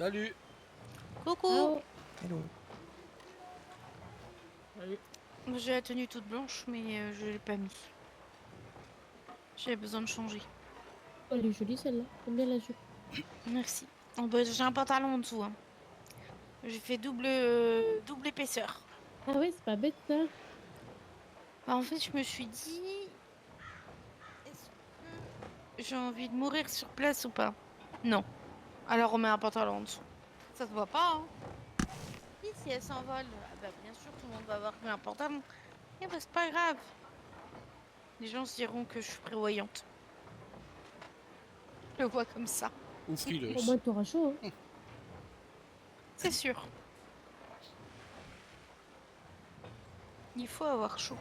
Salut. Coucou. Ciao. Hello. Salut. J'ai la tenue toute blanche, mais je l'ai pas mis. J'avais besoin de changer. Oh, elle est jolie celle-là. J'aime bien la jupe. Merci. Oh, bah, j'ai un pantalon en dessous. Hein. J'ai fait double épaisseur. Ah ouais, c'est pas bête ça. Bah, en fait, je me suis dit, est-ce que j'ai envie de mourir sur place ou pas? Non. Alors on met un pantalon en dessous. Ça se voit pas, hein? Si elle s'envole, ah bah, bien sûr, tout le monde va voir que j'ai un pantalon. Eh bah, c'est pas grave. Les gens se diront que je suis prévoyante. Je le vois comme ça. Ou Au frileuse. moins, t'auras chaud. Hein. C'est sûr. Il faut avoir chaud.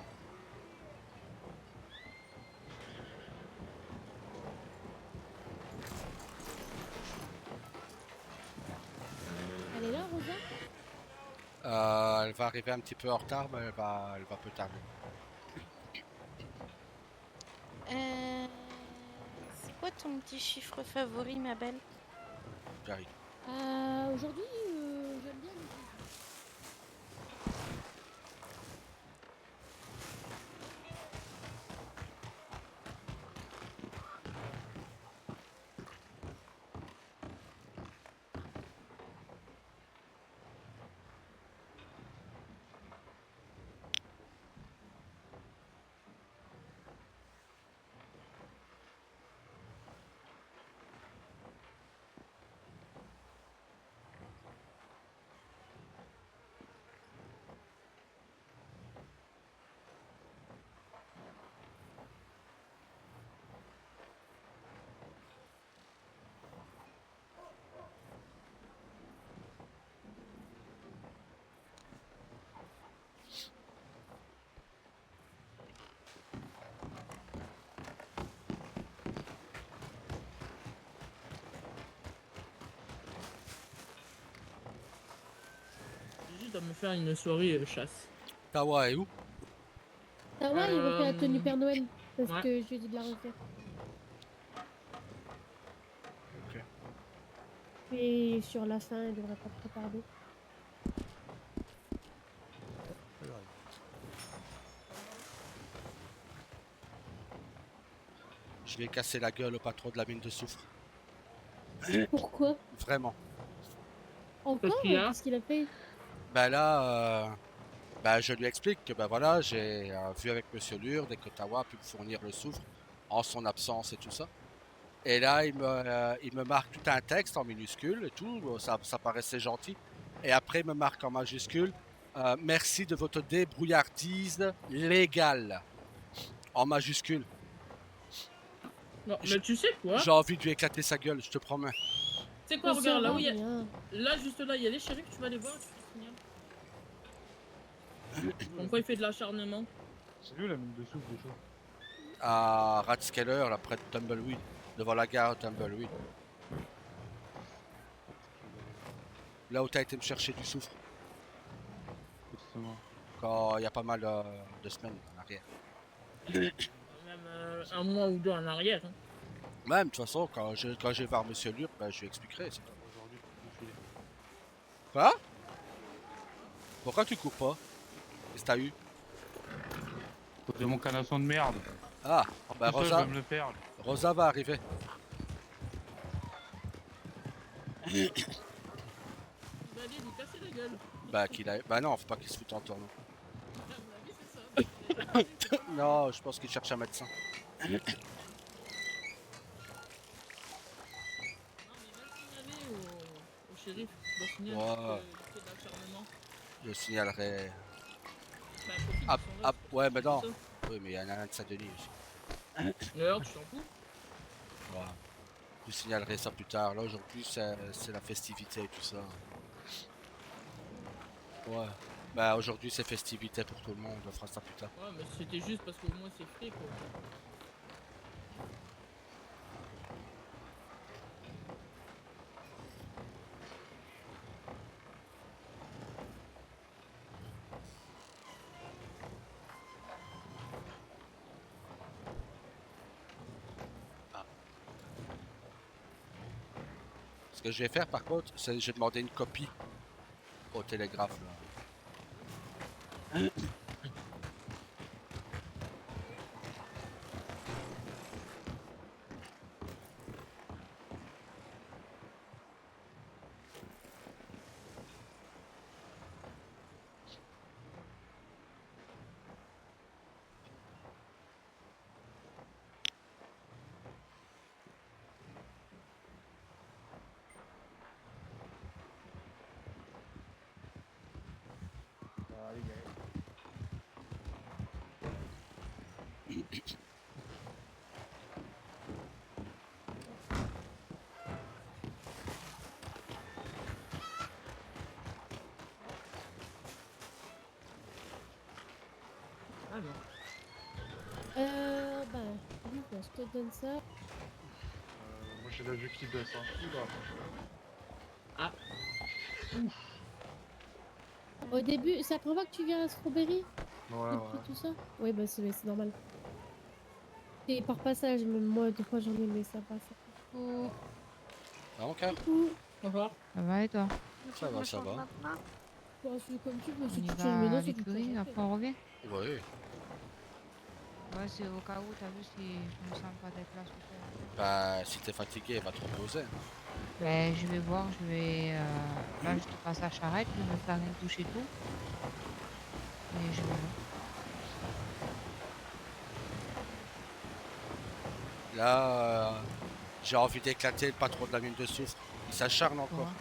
Elle est là, Rosa? Elle va arriver un petit peu en retard, mais elle va peu tarder. C'est quoi ton petit chiffre favori, ma belle? J'arrive. Aujourd'hui, j'aime bien le 18. Gigi doit me faire une soirée chasse. Tawa est où? Ah ouais, il refait la tenue Père Noël. Parce ouais. que je lui ai dit de la refaire. Ok. Et sur la fin, elle devrait pas trop tarder. Je vais casser la gueule au patron de la mine de soufre. Pourquoi? Vraiment. Encore? qu'il y a Qu'est-ce qu'il a fait? Ben là, je lui explique que ben voilà, j'ai vu avec Monsieur Lurde et que Tawa a pu me fournir le soufre en son absence et tout ça. Et là, il me marque tout un texte en minuscule et tout, ça paraissait gentil. Et après, il me marque en majuscule, merci de votre débrouillardise légale. En majuscule. Non, mais tu sais quoi? J'ai envie de lui éclater sa gueule, je te promets. Tu sais quoi, Ça regarde, sert là à où il y a... rien. Là, juste là, il y a les shérifs, tu vas les voir, tu te signales. Comme quoi il fait de l'acharnement. C'est où la mine de souffle déjà? À Rathskeller, là près de Tumbleweed, devant la gare Tumbleweed. Là où t'as été me chercher du soufre, Justement. quand il y a pas mal de semaines en arrière. Même un mois ou deux en arrière. Hein. Même, de toute façon, quand je vais voir Monsieur Lure, ben, je lui expliquerai, c'est tout. Aujourd'hui, tu peux filer. Quoi? Pourquoi tu cours pas? Qu'est-ce que t'as eu? C'est mon canasson de merde. Ah, ben Tout seul, je Rosa, vais me le faire. Rosa va arriver. Il va aller lui casser la gueule. Bah non, faut pas qu'il se foute en tournant. À mon avis, c'est ça. Non, je pense qu'il cherche un médecin. Non, mais va le signaler au shérif. Il doit signaler Ouais. qu'il fait de l'acharnement. Je signalerai. Bah, profite Ah, de son ah, reste. ouais, mais non. C'est ça. Oui, mais il y en a un de Saint-Denis aussi. D'ailleurs, tu t'en fous? Ouais. Je signalerai ça plus tard. Là, aujourd'hui, c'est la festivité et tout ça. Ouais. Bah, aujourd'hui, c'est festivité pour tout le monde. On fera ça plus tard. Ouais, mais c'était juste parce qu'au moins c'est frais quoi. Ce que je vais faire par contre, c'est que je vais demander une copie au télégraphe. Là. Alors, Ben, oui, ben, je te donne ça. Moi j'ai la vue qui baisse. Hein. Oula. ah, Au début, c'est la première fois que tu viens à Strawberry Ouais, depuis ouais. tout ça? Oui, bah c'est normal. Et par passage, même moi, deux fois j'en ai, mais ça passe. Oh, Ah, mon cœur? Ouh, bonjour. ça va et toi? Ça va, ça va. bon, c'est comme tu veux, On si y tu changes va maintenant, à c'est tu changes l'écurie, après. après on revient? Oui. Ouais, c'est au cas où, t'as vu si je me sens pas d'être là ce soir. Bah, si t'es fatigué, va te reposer. Ben, je vais voir, je vais. Là, je te passe la charrette, je vais me faire une douche et tout. Et je vais voir. Là, j'ai envie d'éclater le patron de la mine de soufre. Il s'acharne encore.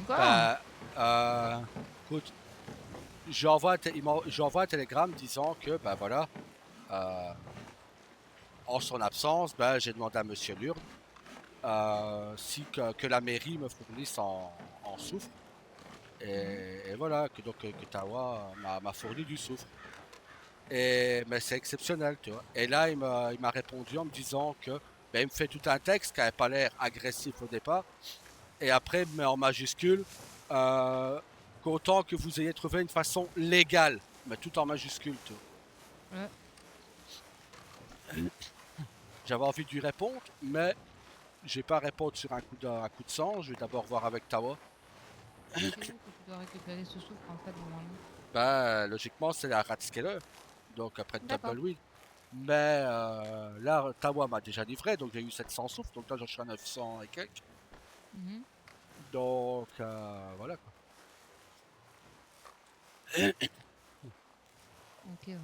Encore? Bah, écoute, j'envoie un télégramme disant que, bah voilà, euh, en son absence, bah, j'ai demandé à Monsieur Lurde si que la mairie me fournisse en soufre. Et voilà, que Tawa m'a fourni du soufre. Mais c'est exceptionnel, tu vois. Et là, il m'a répondu en me disant que ben, il me fait tout un texte qui n'avait pas l'air agressif au départ. Et après, il met en majuscule qu'autant que vous ayez trouvé une façon légale, mais tout en majuscule, tu vois. Ouais. J'avais envie de lui répondre, mais j'ai pas à répondre sur un coup de sang. Je vais d'abord voir avec Tawa. C'est où que tu dois récupérer ce souffle en fait normalement? Ben, logiquement, c'est la Ratskeller, donc après D'accord. Tumbleweed. Mais là, Tawa m'a déjà livré, donc j'ai eu 700 souffles, donc là j'en suis à 900 et quelques. Mhm. Donc voilà quoi. Ok, ouais.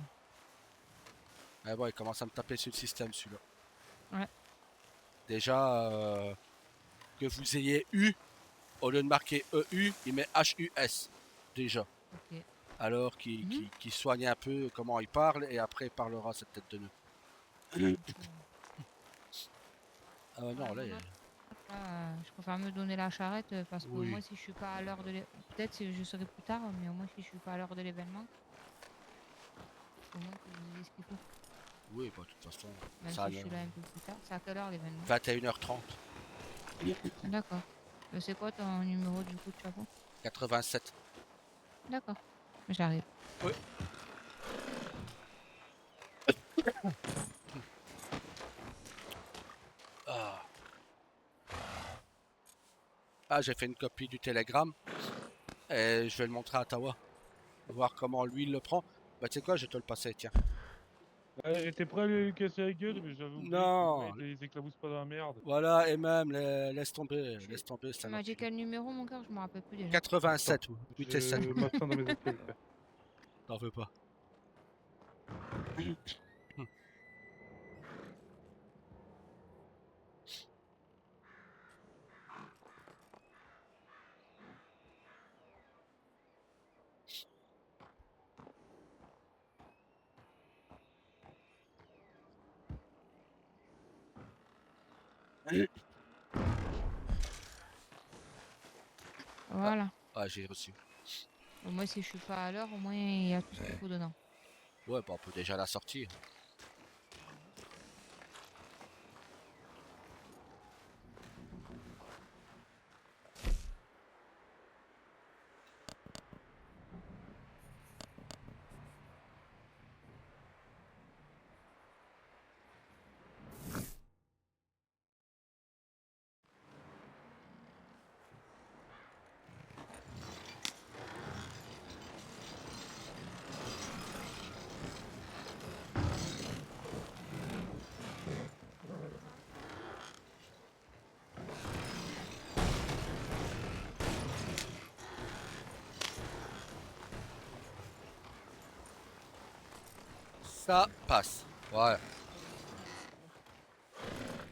Mais bon, il commence à me taper sur le système celui-là. Ouais. Déjà, que vous ayez eu, au lieu de marquer EU, il met HUS. Déjà. Ok. Alors Mhm. qu'il soigne un peu comment il parle et après il parlera cette tête de nœud. Non, là, Ouais, bon, là, je préfère me donner la charrette parce qu'au oui. moins si je suis pas à l'heure de peut-être si je serai plus tard, mais au moins si je suis pas à l'heure de l'événement, au moins que vous ayez ce qu'il faut. Oui, bah, de toute façon, Même ça si je suis là un peu plus tard. C'est à quelle heure l'événement? 21h30. D'accord. C'est quoi ton numéro du coup de chapeau? 87. D'accord. J'arrive. Oui. Ah. Ah, j'ai fait une copie du télégramme et je vais le montrer à Tawa. Voir comment lui il le prend. Bah, tu sais quoi, je vais te le passer, tiens. Ouais, j'étais prêt à lui casser la gueule, mais j'avais oublié que Non, il s'éclabousse pas dans la merde. voilà, et même, laisse Tu tomber, c'est tu un m'as dit enculé. quel numéro mon cœur? Je me rappelle plus déjà. 87, Attends, 8 et 7. je m'abstiens dans mes actualités. T'en veux pas. Voilà. Ah, j'ai reçu. Au moins si je suis pas à l'heure, au moins il y a tout ce qu'il faut dedans. Ouais, bah, on peut déjà la sortir. Ça passe. Voilà.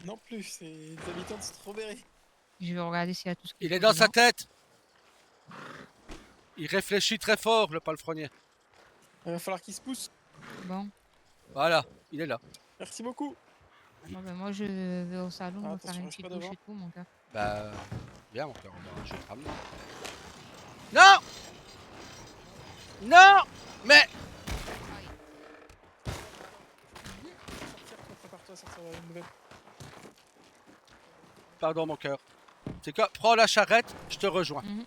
Non plus, c'est des habitants de Strawberry. Je vais regarder s'il y a tout ce qu'il Il faut est dans sa dedans. tête. Il réfléchit très fort, le palefrenier. Il va falloir qu'il se pousse. Bon, Voilà, il est là. Merci beaucoup. bon, ben moi je vais au salon Ah, me faire attention, une reste petite pas douche devant. et tout, mon cœur. Bah, viens mon cœur, je vais te ramener. Non. Non. Mais Sortir, toi, prépare-toi à sortir une nouvelle. pardon mon cœur. C'est quoi? Prends la charrette, je te rejoins. Mhm.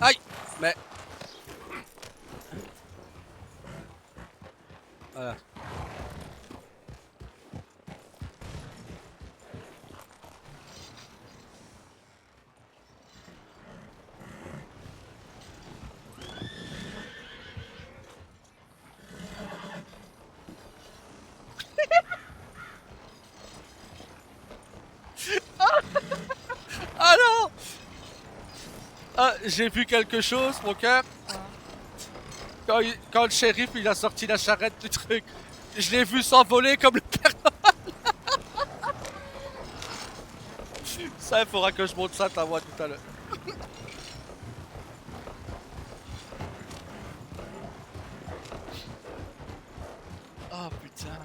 Aïe. Mais voilà. Ah non. Ah, j'ai vu quelque chose, mon cœur. Quand le shérif il a sorti la charrette du truc, je l'ai vu s'envoler comme le Père Noël. Ça, il faudra que je monte ça ta voix tout à l'heure. Oh putain.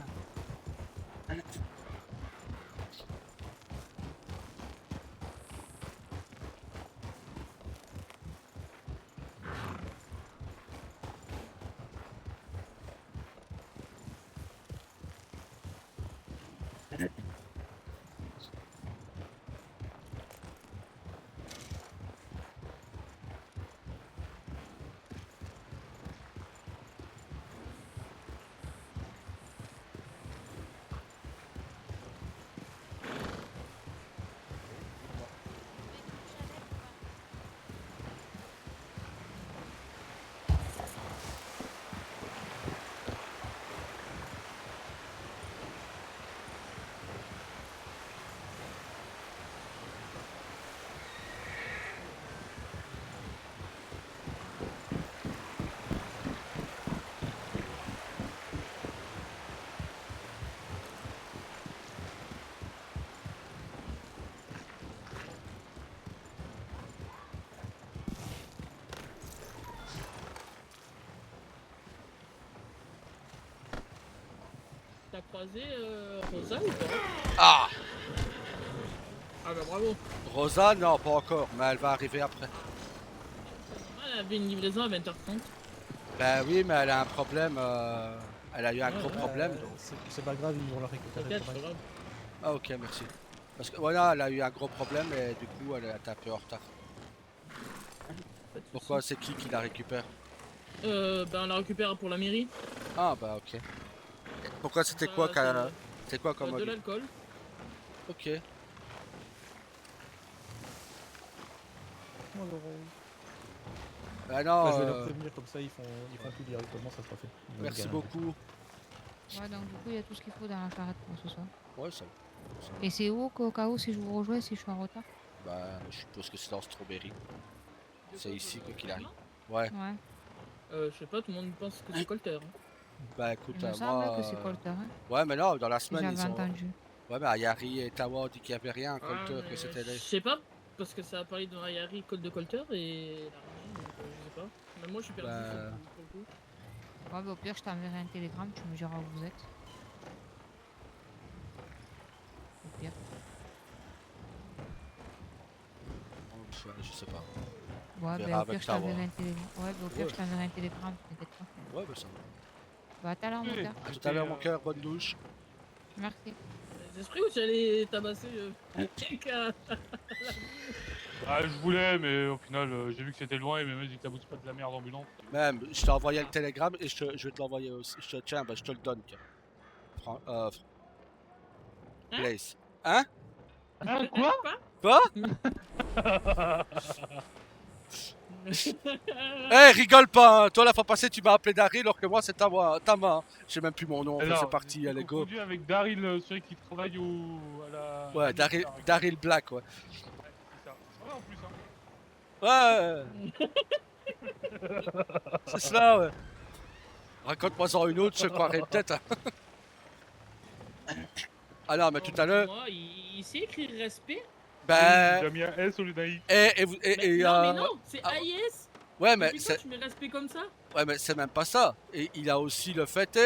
T'as croisé Rosa ou pas? Ah. Ah bah bravo. Rosa, non, pas encore, mais elle va arriver après. Elle avait une livraison à 20h30. Ben oui, mais elle a un problème. Elle a eu un Ouais, gros ouais. problème. Donc. C'est pas grave, ils vont la récupérer. Peut-être, c'est pas grave. Ah ok, merci. Parce que voilà, elle a eu un gros problème et du coup, elle est un peu en retard. Pas de Pourquoi? soucis. C'est qui la récupère? Ben on la récupère pour la mairie. Ah bah ok. Pourquoi c'était Ça, quoi ça- C'est quoi comme de module? l'alcool. Ok. Ah non, Je vais leur prévenir comme ça, ils font tout directement, ça sera fait. Ils vont merci garer. beaucoup. Ouais, donc du coup, il y a tout ce qu'il faut dans la charrette pour ce soir. Ouais, ça. Et c'est où qu'au cas où si je vous rejoins, si je suis en retard? Bah, je suppose que c'est dans Strawberry. C'est ici quoi qu'il arrive. Non Ouais. Ouais. Je sais pas, tout le monde pense que c'est Colter. Hein. Bah écoute, Il me moi. semble que c'est Colter, hein, Ouais, mais non, dans la si semaine ils j'avais ont. entendu. Ouais, mais Ayari et Tawa ont dit qu'il y avait rien, Ah, Colter, mais que c'était je les. sais pas, parce que ça a parlé de Ayari, code de Colter et la régie, donc je sais pas. Mais moi je suis perdu Bah. pour le coup. Ouais, bah, au pire, je t'enverrai un télégramme, tu me diras où vous êtes. Au pire. Je sais pas. Ouais, verra bah, au pire, avec je Tawa. t'enverrai un télégramme. Ouais, bah, au pire, Ouais. je t'enverrai un télégramme, t'inquiète pas. Ouais, bah ça va. Bah, à tout à l'heure, mon Oui. cœur. À tout à l'heure, mon cœur, bonne douche. Merci. Les esprits où tu allais tabasser quelqu'un? Ah, je voulais, mais au final, j'ai vu que c'était loin et mes mecs disent que t'aboutes pas de la merde ambulante. Même, je t'ai envoyé le télégramme et je vais te l'envoyer aussi. Tiens, bah je te le donne. Tiens. Hein? Blaze. Hein? Ah, quoi? Quoi? Eh, rigole pas, hein. Toi la fois passée tu m'as appelé Daryl alors que moi c'est ta main. Hein. J'ai même plus mon nom, enfin, c'est parti, allez go. confondu avec Daryl, celui qui travaille à la... Ouais, Daryl Black, ouais. Ouais, c'est ça. Ouais, en plus, hein. Ouais, c'est cela, ouais. Raconte-moi-en une autre, je te croirais peut-être. Ah non, mais Oh, tout à l'heure, moi, il sait écrire respect. Oui, j'ai ben. mis un S au lieu d'un X. Non, mais non, c'est ah, AIS. ouais, mais Depuis quand c'est tu mets respect comme ça? ouais, mais c'est même pas ça. Et il a aussi le fait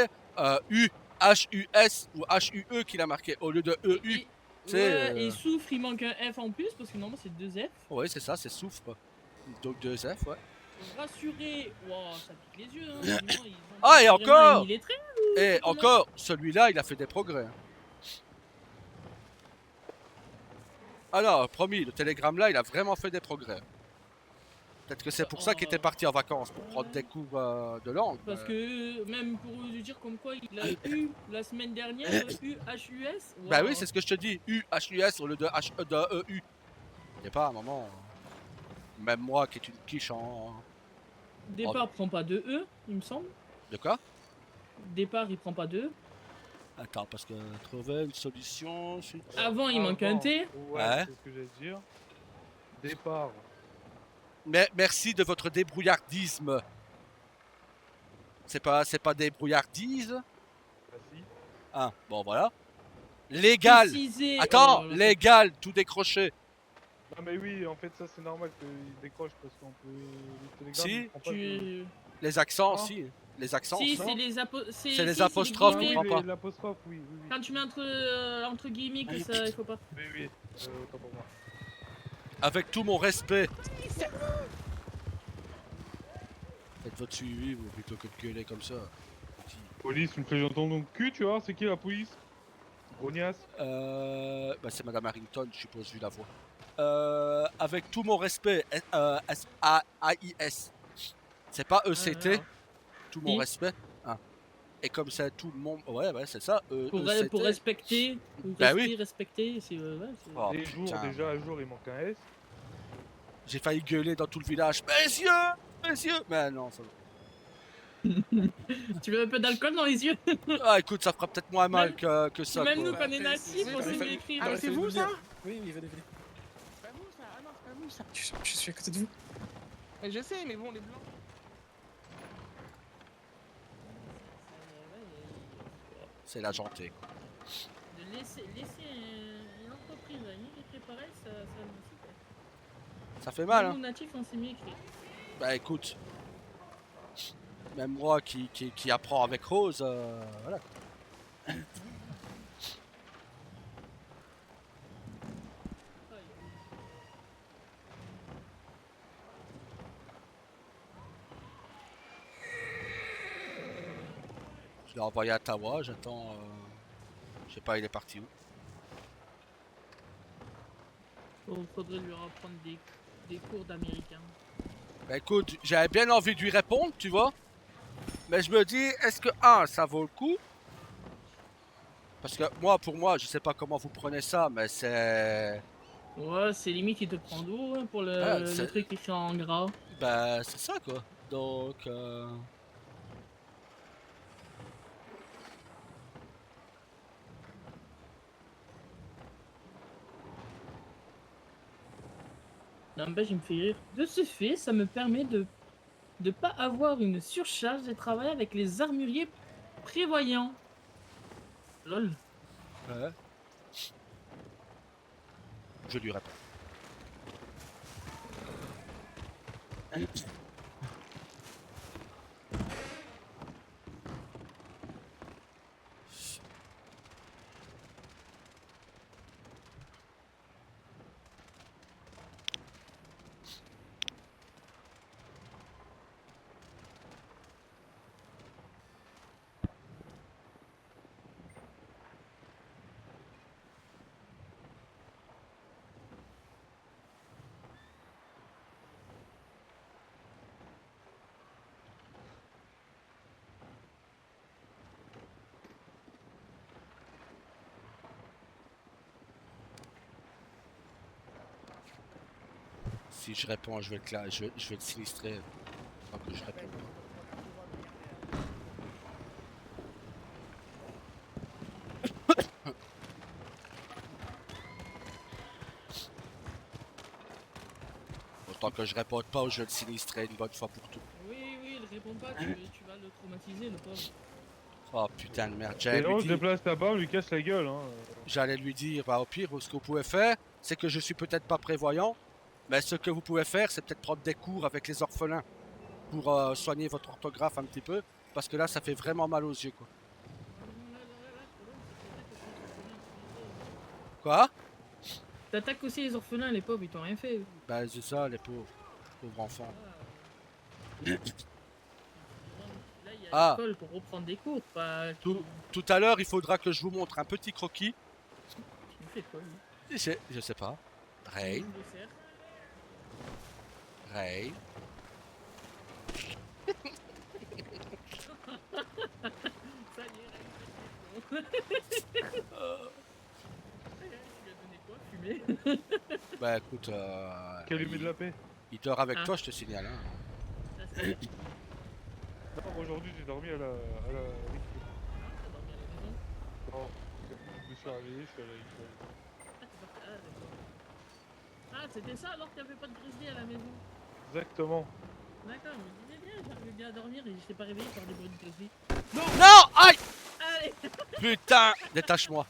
U, H-U-S ou H-U-E qu'il a marqué au lieu de Et, E-U. et- Tu sais, ouais, et souffre, il manque un F en plus parce que normalement c'est 2 F. ouais, c'est ça, c'est souffre. Donc 2 F, ouais. Rassuré, wow, ça pique les yeux, hein. Dis-moi, ils ont Ah, et vraiment un encore illettré Et ce connard. encore, celui-là, il a fait des progrès. Hein. Alors, promis, le télégramme là, il a vraiment fait des progrès. Peut-être que c'est pour ça qu'il était parti en vacances, pour prendre des cours de langue. Parce que même pour lui dire comme quoi il a eu la semaine dernière U-H-U-S. Bah oui, c'est ce que je te dis. U-H-U-S au lieu de H-E-U. Il n'y a pas un moment. Même moi qui est une quiche en. Départ prend pas de E, il me semble. De quoi? Départ il prend pas de E. Attends, parce que trouver une solution. Avant il manque un T. Ouais, Ouais. c'est ce que j'allais te dire. Départ. Mais merci de votre débrouillardisme. C'est pas débrouillardise? Bah si. Ah, bon voilà. Légal. Préciser. Attends, Oh là là, légal, tout décroché. Non mais oui, en fait ça c'est normal qu'il décroche parce qu'on peut... Le télégramme, Si. il prend pas de... tu... Les accents, Ah. si. Les accents, Si, ça. c'est les, C'est les si, apostrophes, guillemets. comprends pas. L'apostrophe, oui, oui, oui. Quand tu mets entre guillemets que ça, il faut pas. Oui, oui, autant pour moi. Avec tout mon respect. Faites votre suivi, vous, plutôt que de gueuler comme ça. Petit. Police, tu me fais j'entends ton cul, tu vois, c'est qui la police? Grognasse. Bah c'est Madame Harrington, je suppose, vu la voix. Avec tout mon respect, S-A-I-S. C'est pas E-C-T, tout mon Si. respect. Ah. Et comme c'est tout le monde. Ouais, c'est ça. Pour respecter, ou Bah rester oui. respecté, c'est. Ouais, c'est- Oh, Les jours, putain. déjà à jour, il manque un S. J'ai failli gueuler dans tout le village. Messieurs! Messieurs! Mais non, ça Tu veux un peu d'alcool dans les yeux? va. Ah, écoute, ça fera peut-être moins mal Même- que ça. Même quoi. nous, quand on est natifs, on sait mieux écrire. Ah, c'est vous ça? Oui, oui, venez, venez. C'est pas vous ça. Ah non, c'est pas vous ça. Je suis à côté de vous. Mais je sais, mais bon, les blancs. C'est la gentille. De laisser une entreprise à une écrire pareil, ça me super. Ça fait mal, hein? Nous, natifs, on sait mieux écrire. Bah écoute. Même moi qui apprend avec Rose, voilà. Je l'ai envoyé à Ottawa, j'attends. Je sais pas, il est parti où. Faudrait lui apprendre des cours d'américain. Bah écoute, j'avais bien envie de lui répondre, tu vois. Mais je me dis, est-ce que ça vaut le coup? Parce que moi, pour moi, je sais pas comment vous prenez ça, mais c'est. Ouais, c'est limite, il te prend d'eau hein, pour Ah, le c'est- truc écrit en gras. Bah c'est ça quoi. Donc. N'empêche, il me fait rire. De ce fait, ça me permet de pas avoir une surcharge et travailler avec les armuriers prévoyants. Lol. Ouais. Je lui réponds. Si je réponds, je vais te sinistrer. Tant que je réponds. Autant que je réponde pas au jeu de sinistré une bonne fois pour tout. Oui, oui, il répond pas, tu vas le traumatiser, le pauvre. Oh putain de merde, Et on se déplace là-bas, on lui casse la gueule. Hein. j'allais lui dire, bah au pire, ce que vous pouvez faire, c'est que je suis peut-être pas prévoyant, mais ce que vous pouvez faire, c'est peut-être prendre des cours avec les orphelins pour soigner votre orthographe un petit peu, parce que là, ça fait vraiment mal aux yeux, quoi. Quoi? T'attaques aussi les orphelins, les pauvres, ils t'ont rien fait. Bah c'est ça, les pauvres enfants. Là, il y a Ah. l'école pour reprendre des cours, pas... Tout à l'heure, il faudra que je vous montre un petit croquis. Tu me fais quoi, lui? Je sais pas. Rain, Une dessert. Rain. Ça y est, Ray, c'est bon. Tu lui as donné quoi? Fumer? Bah écoute, Calumet de la paix. il dort avec Ah. toi, je te signale. Hein. Ça, c'est bien. Non, aujourd'hui j'ai dormi à la. T'as dormi à la maison? Non, je me suis réveillé, je suis allé à l'école. Ah, t'es parti... Ah, d'accord. Ah, c'était ça alors qu'il n'y avait pas de grizzly à la maison? Exactement. D'accord, je me disais bien, j'arrivais bien à dormir et je t'ai pas réveillé par des bruits de grizzly. Non! Aïe! Allez! Putain! Détache-moi!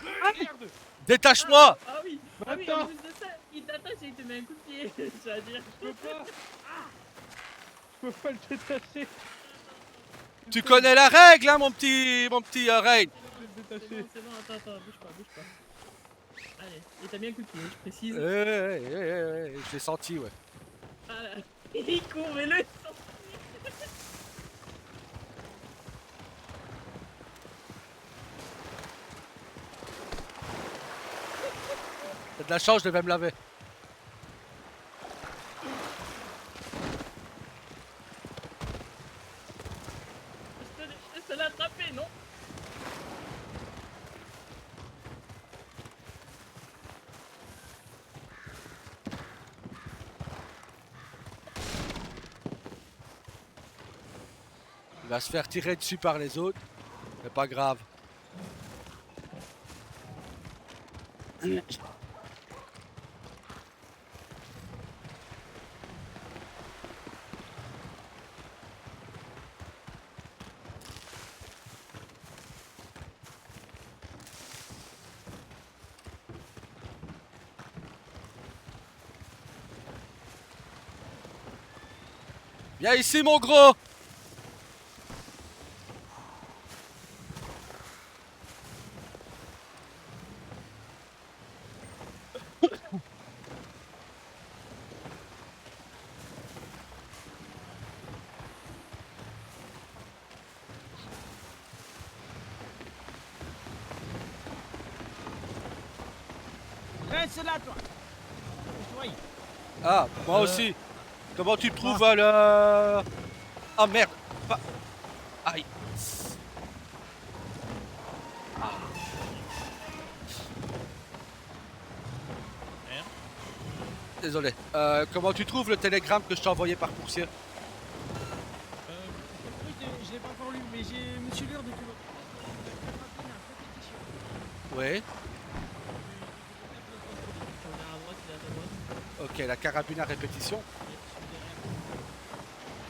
Merde! Détache-moi! Ah oui! Ah oui, en plus de ça, il t'attache et il te met un coup de pied, ça veut dire. Je peux pas! Je peux pas le détacher! Tu connais la règle, hein, mon petit Rain! Je vais le détacher. C'est bon, attends, bouge pas. Allez, et t'as mis un coup de pied, je précise. Je l'ai senti, ouais. Voilà. Il court, mais le T'as de la chance, je devais me laver. je te l'ai attrapé, non? Il va se faire tirer dessus par les autres. Mais pas grave. Viens ici, mon gros! Reste là, toi. Oui. Ah, moi aussi. Comment tu trouves le... Ah merde. Pas... Aïe. Ah. Merde. Désolé. Comment tu trouves le télégramme que je t'ai envoyé par coursier? Je l'ai pas encore lu, mais j'ai Monsieur Lure depuis longtemps. Oui. On est à droite, il est à ta droite. Ok, la carabine à répétition.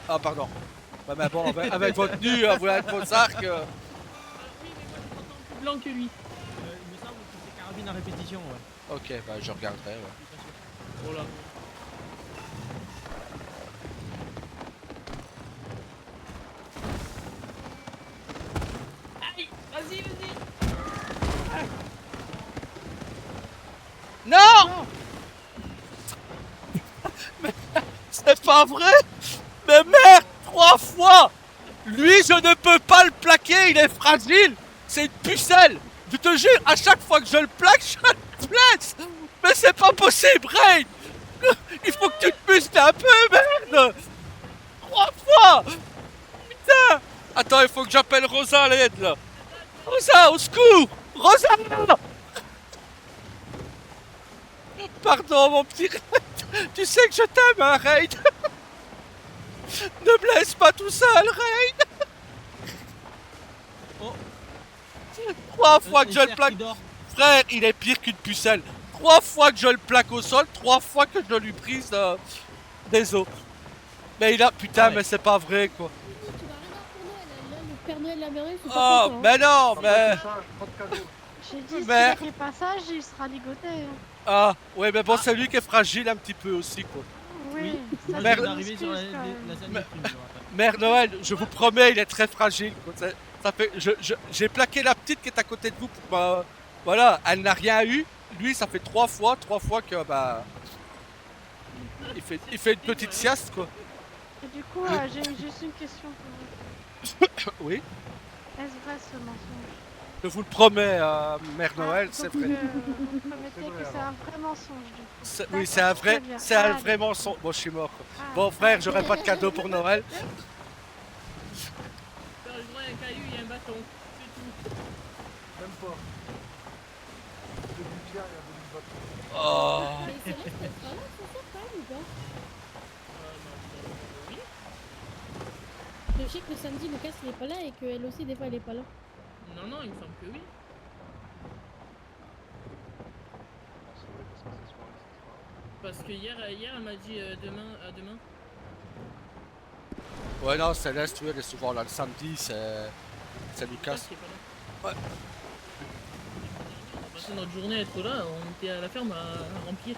Ah pardon. Ouais, mais bon, avec votre tenue, avec vos arcs... Oui, mais moi je t'entends plus blanc que lui. Il me semble que c'est carabine à répétition, ouais. Ok, bah je regarderai, ouais. Voilà. Aïe! Vas-y! Non! Mais c'est pas vrai! Mais merde! 3 fois! Lui, je ne peux pas le plaquer, il est fragile! C'est une pucelle! Je te jure, à chaque fois que je le plaque, je le blesse! Mais c'est pas possible, Rain! Il faut que tu te muscles un peu, merde! 3 fois! Putain! Attends, il faut que j'appelle Rosa à l'aide, là! Rosa, au secours! Rosa! Pardon, mon petit Raid! Tu sais que je t'aime, hein, Raid! Ne blesse pas tout seul, Raid! Oh. 3 fois que je le plaque... Frère, il est pire qu'une pucelle. 3 fois que je le plaque au sol, 3 fois que je lui prise... Désolé. Mais il a... Putain, Ah ouais. mais c'est pas vrai, quoi. Tu vas rien avoir pour Noël, là, le Père Noël et la Mère Noël, c'est Oh, pas content, hein. mais non, mais... J'ai dit, s'il Mais- a fait pas ça, il sera ligoté. Ah, ouais, mais bon, c'est lui qui est fragile un petit peu aussi, quoi. Oui, ça Moi, Merde. je c'est viens une d'arriver sur excuse, quand même. la lasagne prime, je rappelle. Mère Noël, je vous promets, il est très fragile, quoi. Ça fait... J'ai plaqué la petite qui est à côté de vous pour... voilà, elle n'a rien eu. Lui, ça fait 3 fois que, bah... Il fait une petite sieste, quoi. Et du coup, j'ai juste une question pour vous. Oui, Est-ce vrai ce mensonge? je vous le promets, Mère Noël, Ah, c'est donc, vrai. vous promettez que c'est un vrai mensonge, du coup. Oui, c'est D'accord, un vrai, très bien. c'est un Ah, vrai mensonge. Bon, je suis mort, quoi. ah, Bon, frère, j'aurai pas de cadeau pour Noël. T'as le droit à un caillou et un bâton. C'est tout. Même pas. De Butia, il y a de Oh. Mais Céleste, elle sera là ce soir quand même ou pas? Non, oui. Je sais que le samedi, Lucas il est pas là et qu'elle aussi, des fois, elle est pas là. Non, non, il me semble que oui. Parce que hier elle m'a dit demain, à demain. Ouais, non, Céleste, oui, elle est souvent là. Le samedi, c'est Lucas. Qui est pas là. Ouais. On a passé notre journée à être là, on était à la ferme à remplir.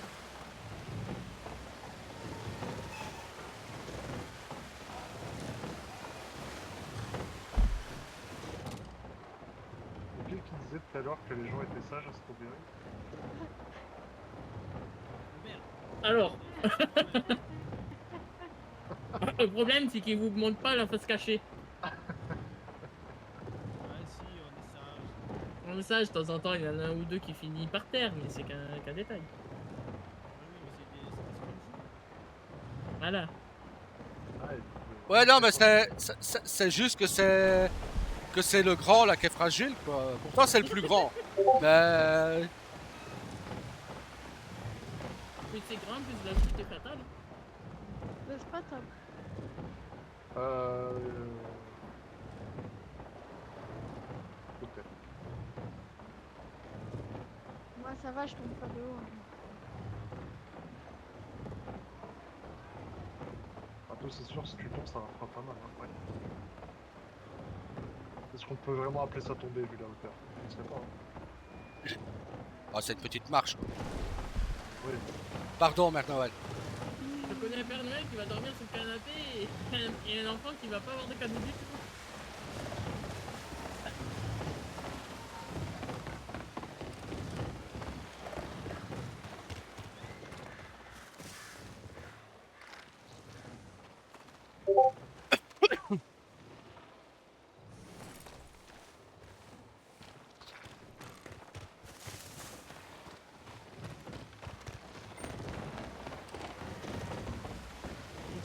qui disait tout à l'heure que les gens étaient sages à Strawberry. Alors. Le problème, c'est qu'ils vous montrent pas la face cachée. Ah si, on est sage. On le sait, de temps en temps, il y en a un ou deux qui finit par terre, mais c'est qu'un détail. Oui, mais c'est des scones. Voilà. Ouais, non, mais c'est juste que c'est le grand là qui est fragile, quoi. Pourtant, c'est le plus grand. Mais Plus c'est grand, plus la chute est fatale. C'est pas top. Peut-être. Moi, ça va, je tombe pas de haut. Après, c'est sûr, si tu tombes, ça fera pas mal. Hein. Ouais. Est-ce qu'on peut vraiment appeler ça tomber vu la hauteur? Je ne sais pas. Hein. oh, c'est une petite marche, quoi. Oui. Pardon, Mère Noël. Je connais un Père Noël qui va dormir sur le canapé et un enfant qui va pas avoir de cadeau du tout.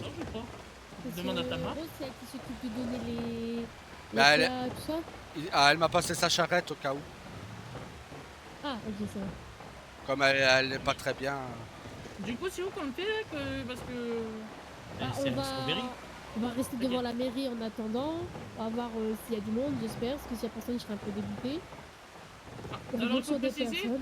Non, je crois. Parce Demande à que Tamar. Rose, c'est elle qui s'occupe de donner les Bah, elle- plats, tout ça. Elle m'a passé sa charrette au cas où. Ah, ok, ça va. Comme elle est pas très bien. Du coup, c'est où qu'on le fait là parce que. Ah, c'est un strawberry. on va rester devant la mairie en attendant. On va voir s'il y a du monde, j'espère. Parce que s'il y a personne, je serai un peu dégoûté. Il y a Alors, beaucoup faut de préciser, personnes.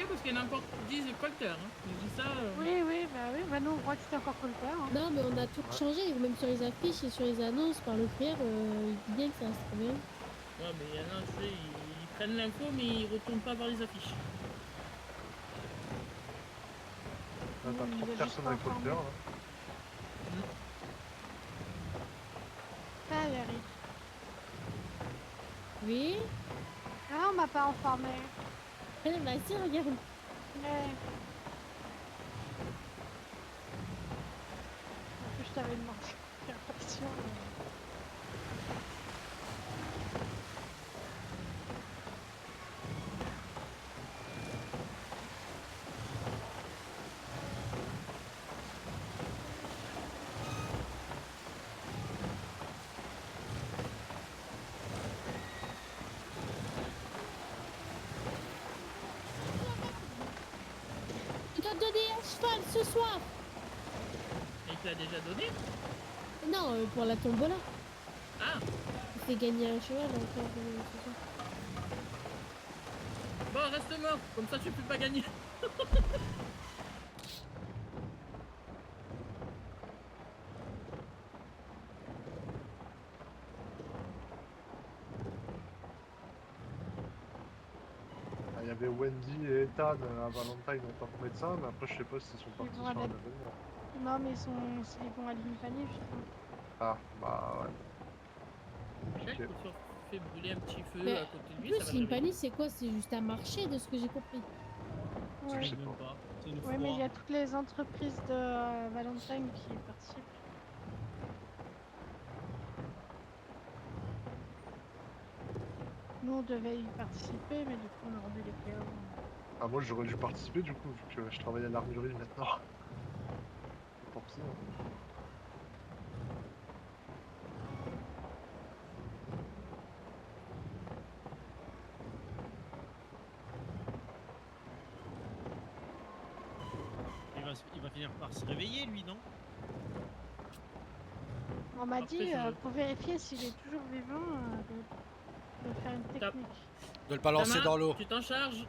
parce qu'il y en a encore 10 colteurs. Hein. Je dis ça. Oui, bah nous, on croit que c'était encore colpeur. Hein. Non, mais on a tout changé. Même sur les affiches et sur les annonces par le frère, il dit bien que ça reste bien. Ouais, mais il y en a, tu sais, ils prennent l'info, mais ils retournent pas voir les affiches. Là, t'as Il 30 est personnes juste avec informé. hauteur. Là. Ça, Eric. Oui. Ah, on m'a pas informé. Bah si, regarde. Mais... En plus, je t'avais demandé. J'ai l'impression, Tu dois donner un cheval ce soir. Et tu l'as déjà donné? Non, pour la tombola. Ah, Il fait gagner un cheval encore ce soir. bon, reste mort, comme ça tu peux pas gagner. avait Wendy et Ethan à Valentine en tant que médecin, mais après je sais pas s'ils sont partis vont sur un aller- événement. Non, mais ils vont à Limpani, justement. Ah, bah ouais. Peut-être Ok. que tu fais brûler un petit feu Mais à côté de En lui, ça plus, va le réveiller. Limpani, c'est quoi? C'est juste un marché, de ce que j'ai compris. Ouais. Je sais Même pas. pas. C'est une Oui, mais il y foire. a toutes les entreprises de Valentine qui participent. Nous, on devait y participer, mais du coup, on a rendu les PO. Ah, moi j'aurais dû participer du coup, vu que je travaille à l'armurerie maintenant. C'est pour ça. Il va finir par se réveiller, lui, non? On m'a Après, dit, je- pour vérifier s'il est toujours vivant, de faire une Tape. technique. De le balancer Thomas, dans l'eau. tu t'en charges?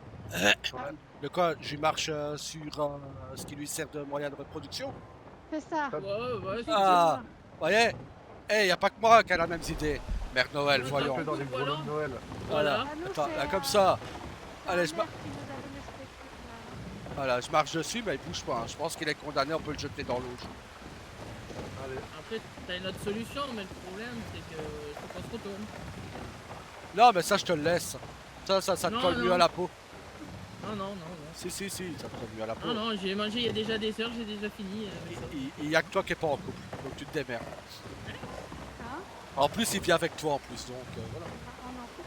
De quoi? Je lui marche sur ce qui lui sert de moyen de reproduction? C'est ça. Tape. Ouais, c'est Ah, voyez? Eh, y a pas que moi qui a la même idée. Mère Noël, Ouais, voyons. Fait dans les Voilà. grelots de Noël. Voilà. Ah, nous, Attends, c'est, là, comme ça. c'est Allez, un je maire qui nous a donné cette technique, là. Voilà, je marche dessus, mais il bouge pas. Hein. Je pense qu'il est condamné, on peut le jeter dans l'eau. Allez. Après, t'as une autre solution, mais le problème, c'est que faut qu'on se retourne. Non, mais ça, je te le laisse. Ça te Non, colle mieux non. à la peau. Non. Si, ça te colle mieux à la peau. Non, j'ai mangé il y a déjà des heures, j'ai déjà fini. avec ça. Il y a que toi qui est pas en couple, donc tu te démerdes. Hein? En plus, il vient avec toi en plus, donc voilà. Ah, on en coupe.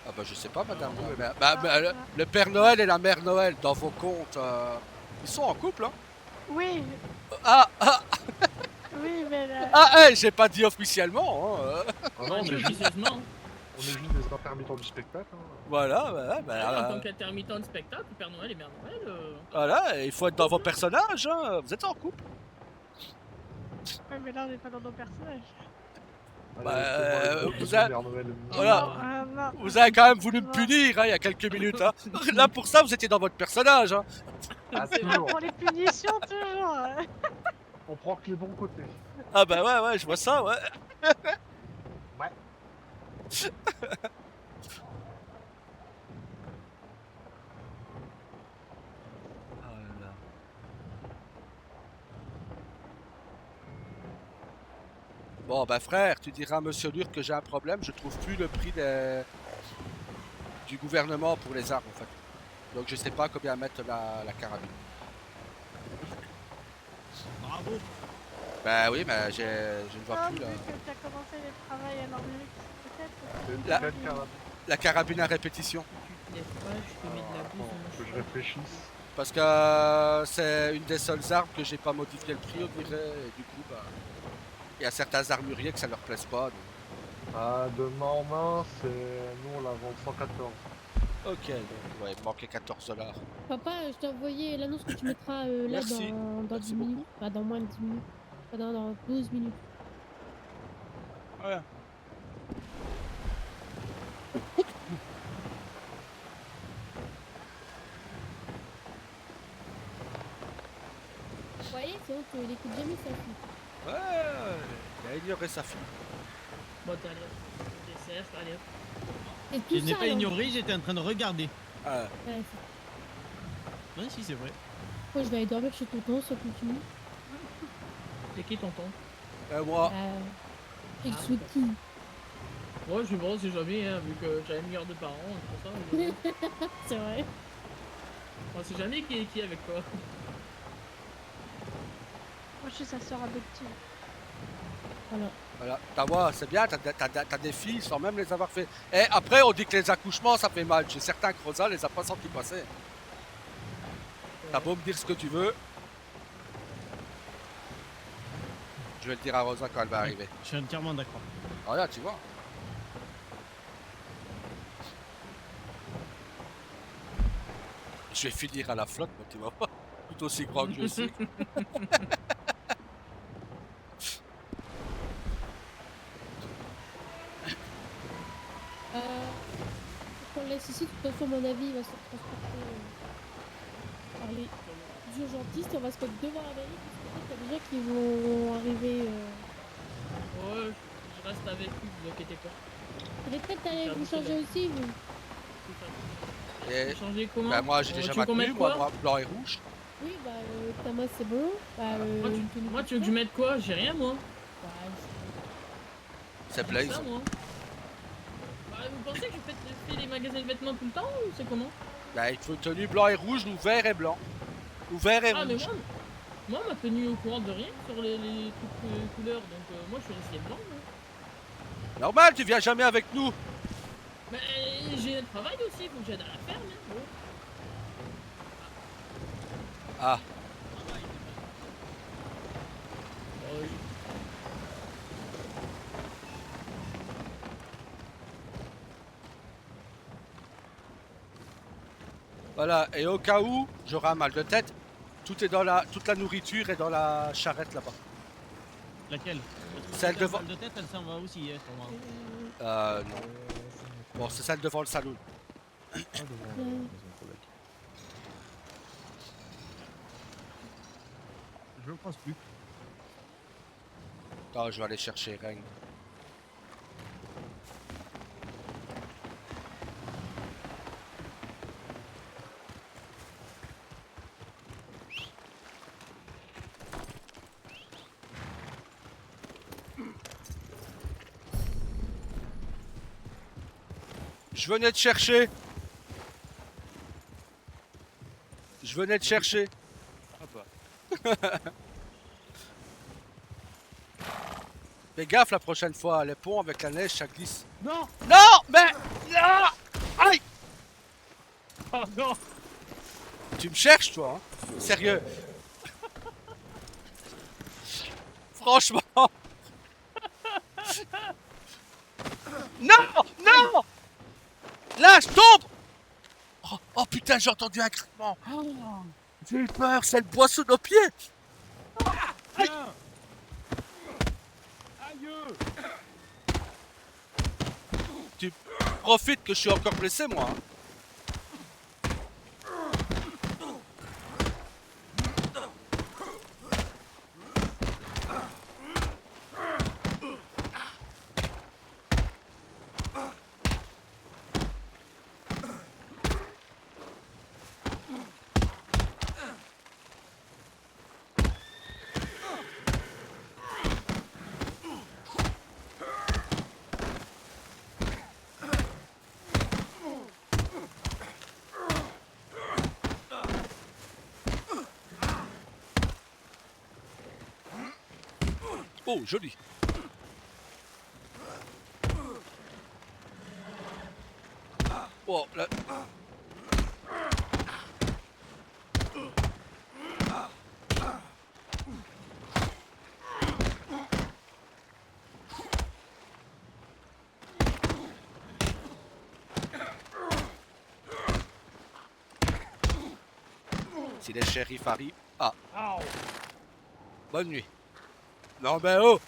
Ah bah je sais pas, madame. ouais. Le Père Noël et la Mère Noël, dans vos comptes, ils sont en couple, hein? Oui, oui, mais J'ai pas dit officiellement, hein. Ah non, on est juste, Officieusement, on est juste des intermittents du spectacle. Hein. Voilà, en tant qu'intermittent de spectacle, Père Noël et Mère Noël. voilà, il faut être dans vos personnages, hein. Vous êtes en couple. ouais, mais là, on n'est pas dans nos personnages. Allez, Bah, fais-moi le gros vous bisou, a- Mère Noël. Voilà. Non. Vous avez quand même voulu me punir, hein, il y a quelques minutes, hein. Là, pour ça, vous étiez dans votre personnage, hein. Ah, C'est toujours. Pour les punitions, toujours. On prend que les bons côtés. Ah bah ouais, je vois ça, ouais. Ouais. Bon bah frère, tu diras à Monsieur Lur que j'ai un problème, je trouve plus le prix du gouvernement pour les armes en fait. Donc je sais pas combien mettre la carabine. Bravo. Bah oui, mais je ne vois Ah, plus vu là. que tu as commencé les travails à l'armurerie, peut-être. C'est une La- belle carabine. La carabine à répétition. Tu te lèves pas, je te mets de la bouse Attends, dans que le je cheveu. réfléchisse. Parce que c'est une des seules armes que j'ai pas modifié le prix, on dirait. Et du coup, bah, il y a certains armuriers que ça leur plaise pas. donc. Ah, de main en main, c'est. Nous on la vend 114. Ok, donc ouais, il me manquait 14 $. Papa, je t'ai envoyé l'annonce que tu mettras là Merci. dans Merci 10 minutes. Enfin, dans moins de 10 minutes. Enfin, dans 12 minutes. Voilà. Vous voyez, c'est vrai qu'il écoute jamais sa fille. Ouais, il a ignoré sa fille. Bon, t'es allé, dessert, allez. Et tout Je n'ai ça, pas alors. ignoré, j'étais en train de regarder. Ah, Ouais, Oui, si, c'est vrai. Moi, je vais aller dormir chez tonton, soit continue. C'est qui tonton? moi, Et Ah, Souti. Ouais, je suis bon, c'est jamais, hein, vu que j'avais 1 milliard de parents, et tout ça. C'est vrai. On sait jamais qui est avec quoi. Moi, je suis sa sœur adoptive. voilà. T'as moi, c'est bien, t'as des filles sans même les avoir fait. Et après, on dit que les accouchements, ça fait mal. J'ai certains que Rosa les a pas sentis passer. T'as beau me dire ce que tu veux. Je vais le dire à Rosa quand elle va arriver. Je suis entièrement d'accord. Voilà, tu vois. Je vais finir à la flotte, mais tu vois pas. Tout aussi grand que je suis. Qu'on le laisse ici, de toute façon, à mon avis, il va se transporter par les urgentistes. On va se mettre devant la mairie, parce qu'il y a des gens qui vont arriver. Ouais, je reste avec lui, vous inquiétez pas. Vous êtes prête à aller vous changer aussi, vous? Et Changer comment? bah, moi j'ai Tu déjà veux ma qu'on mette tenue, moi, quoi? blanc et rouge. Oui, bah, Thomas, c'est bon. Bah, une tenue Moi, tu veux que je mette quoi? J'ai rien, moi. Bah, C'est J'ai que Blaze. ça, moi. Bah, vous pensez que je fais les magasins de vêtements tout le temps ou c'est comment? Bah, il faut une tenue blanc et rouge ou vert et blanc. Ou vert et Ah, mais rouge. moi, ma tenue est au courant de rien sur les trucs couleurs, donc moi, je suis resté blanc, moi. Normal, tu viens jamais avec nous. Mais j'ai un travail aussi, faut que j'aide à la ferme, hein. Bon. Ah, Bon, voilà. Et au cas où j'aurai un mal de tête, toute la nourriture est dans la charrette là-bas. Laquelle? Celle devant. Le mal de tête, elle s'en va aussi, hein, sûrement. Non. Bon, c'est celle devant le salon. Ah, devant la maison de collègue. Je pense plus. Attends, je vais aller chercher Reine. Je venais te chercher. Je venais te chercher. Ah bah. Fais gaffe la prochaine fois, les ponts avec la neige ça glisse. Non! Non, mais non. Aïe. Oh non! Tu me cherches toi, hein? Sérieux. Franchement. Non, non. Là, je tombe. Oh putain, j'ai entendu un craquement. Oh, j'ai eu peur, c'est le bois sous nos pieds. Aïe. Aïe! Tu profites que je suis encore blessé, moi. Hein. Oh, joli. Oh, là. Si les shérifs arrivent. Ah, Ow. bonne nuit. Non, mais oh.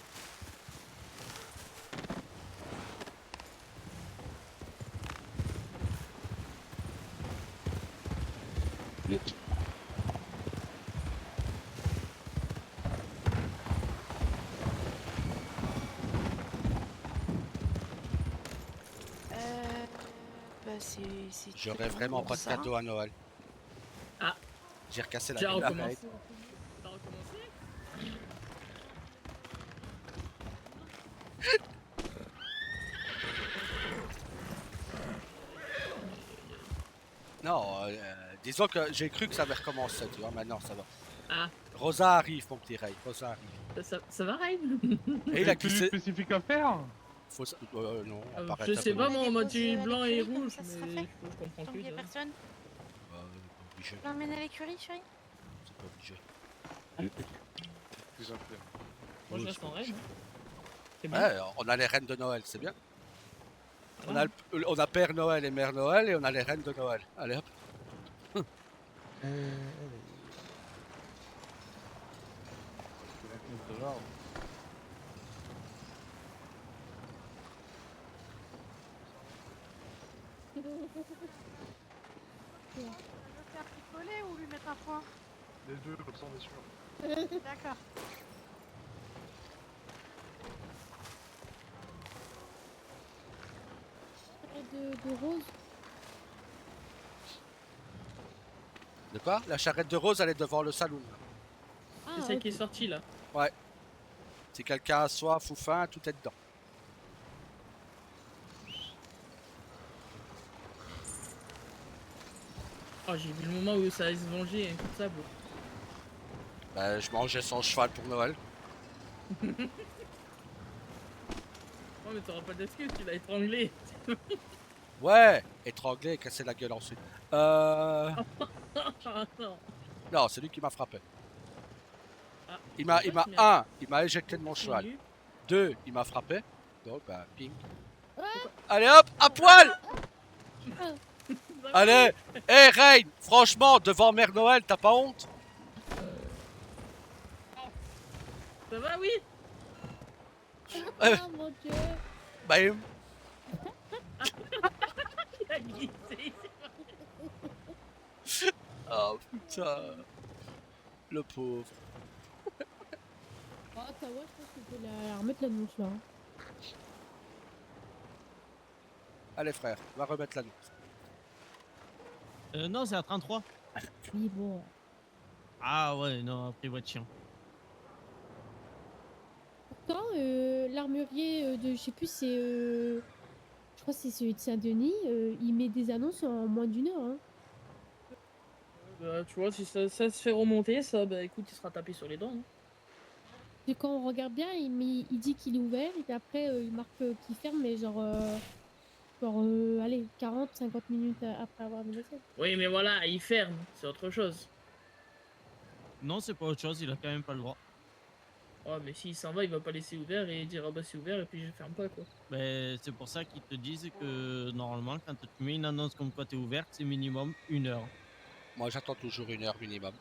Bah c'est. J'aurais vraiment pas de cadeau à Noël. Ah. J'ai recassé la J'ai gueule. recommencé. T'as recommencé? Non, disons que j'ai cru que ça avait recommencé, tu vois, maintenant ça va. Ah. Rosa arrive, mon petit Ray, Rosa arrive. Ça va, Rain? Et il a Plus glissé. spécifique à faire? Faut non, on paraît Je sais pas, tableau. moi, en mode Déposer à blanc et l'écurie, comme rouge, ça sera mais fait. je comprends Tant plus. qu'il y a ça. personne. Pas obligé, Tu l'emmènes à l'écurie, chérie? c'est pas obligé. Plus un peu. Moi, je Oui, reste en c'est Rain. C'est bien. Ouais, on a les reines de Noël, c'est bien. On a Père Noël et Mère Noël et on a les reines de Noël. Allez hop. Je veux faire picoler ou lui mettre un point? Les deux, comme ça on est sûr. D'accord. de rose. De quoi? La charrette de Rose, elle est devant le saloon. Ah, C'est celle ok. qui est sortie là. Si quelqu'un a soif ou faim, tout est dedans. Oh, j'ai vu le moment où ça allait se venger, un coup de sable. Ben, je mangeais son cheval pour Noël. Oh, mais t'auras pas d'excuse, tu l'as étranglé. Ouais, étranglé et cassé la gueule ensuite. Ah, non. Non, c'est lui qui m'a frappé. Ah, Il m'a, c'est il toi m'a, qui m'as- un, il m'a éjecté de mon cheval. Continue. 2, il m'a frappé. Donc, bah, ping. Ah, Allez hop, à poil! ah, Allez! Hé, Rain! Franchement, devant Mère Noël, t'as pas honte? Ça va, oui? ah, mon dieu. Bam! Il a glissé. Oh putain! Le pauvre. Ah, Ottawa, je pense qu'il faut la remettre l'annonce là. Hein. Allez, frère, va remettre la note. Non, c'est à 33. Oui, bon. Ah ouais, non, après, voix de chien. Pourtant, l'armurier de, je sais plus, c'est. Je crois que c'est celui de Saint-Denis, il met des annonces en moins d'une heure. Hein. Bah, tu vois, si ça se fait remonter, ça, bah écoute, il sera tapé sur les dents. Hein. Et quand on regarde bien, il dit qu'il est ouvert, et puis après, il marque qu'il ferme, mais allez, 40-50 minutes après avoir mis le sel. Oui, mais voilà, il ferme, c'est autre chose. Non, c'est pas autre chose, il a quand même pas le droit. Oh, mais s'il s'en va, il va pas laisser ouvert et dire ah bah c'est ouvert et puis je ferme pas quoi. Mais c'est pour ça qu'ils te disent que normalement, quand tu mets une annonce comme quoi t'es ouverte, c'est minimum 1 heure. Moi, j'attends toujours 1 heure minimum.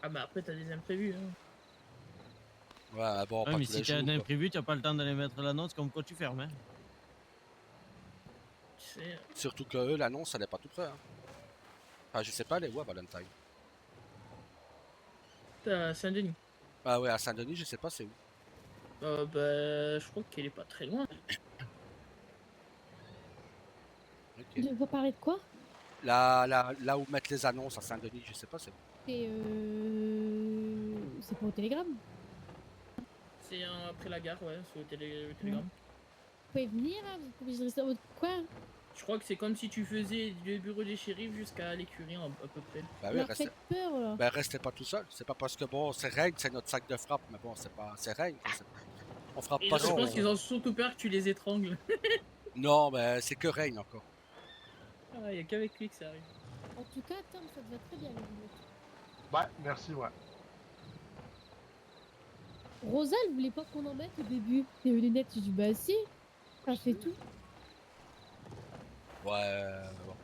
Ah bah après t'as des imprévus. Hein. Ouais, bon, Ouais, pas mais tous si les t'as jours, un quoi. imprévu, t'as pas le temps d'aller mettre l'annonce comme quoi tu fermes. Hein. Tu sais, Surtout que eux, l'annonce, elle est pas tout près. Hein. Enfin, je sais pas, elle est où à Valentine? t'as Saint-Denis. Ah ouais, à Saint-Denis, je sais pas c'est où. Bah je crois qu'elle est pas très loin. Ok. Vous parlez de quoi? Là où mettent les annonces à Saint-Denis, je sais pas c'est où. C'est pas au télégramme. C'est après la gare, ouais, c'est le télégramme. Vous pouvez venir, hein, vous pouvez rester dans votre coin. Je crois que c'est comme si tu faisais du bureau des shérifs jusqu'à l'écurie à peu près. Bah Vous oui, leur faites peur, là. ben, restez pas tout seul. C'est pas parce que bon, c'est Reign, c'est notre sac de frappe, mais bon, c'est pas. C'est Reign. On frappe Et pas je sur. pense qu'ils ont surtout peur que tu les étrangles. Non, mais c'est que Reign encore. Ah, y a qu'avec lui que ça arrive. En tout cas, Tom, ça te va très bien, les lunettes. Ouais, merci, ouais. Rosa, elle voulait pas qu'on en mette au début. Les lunettes, je dis bah si, ça fait tout. Ouais, mais bon.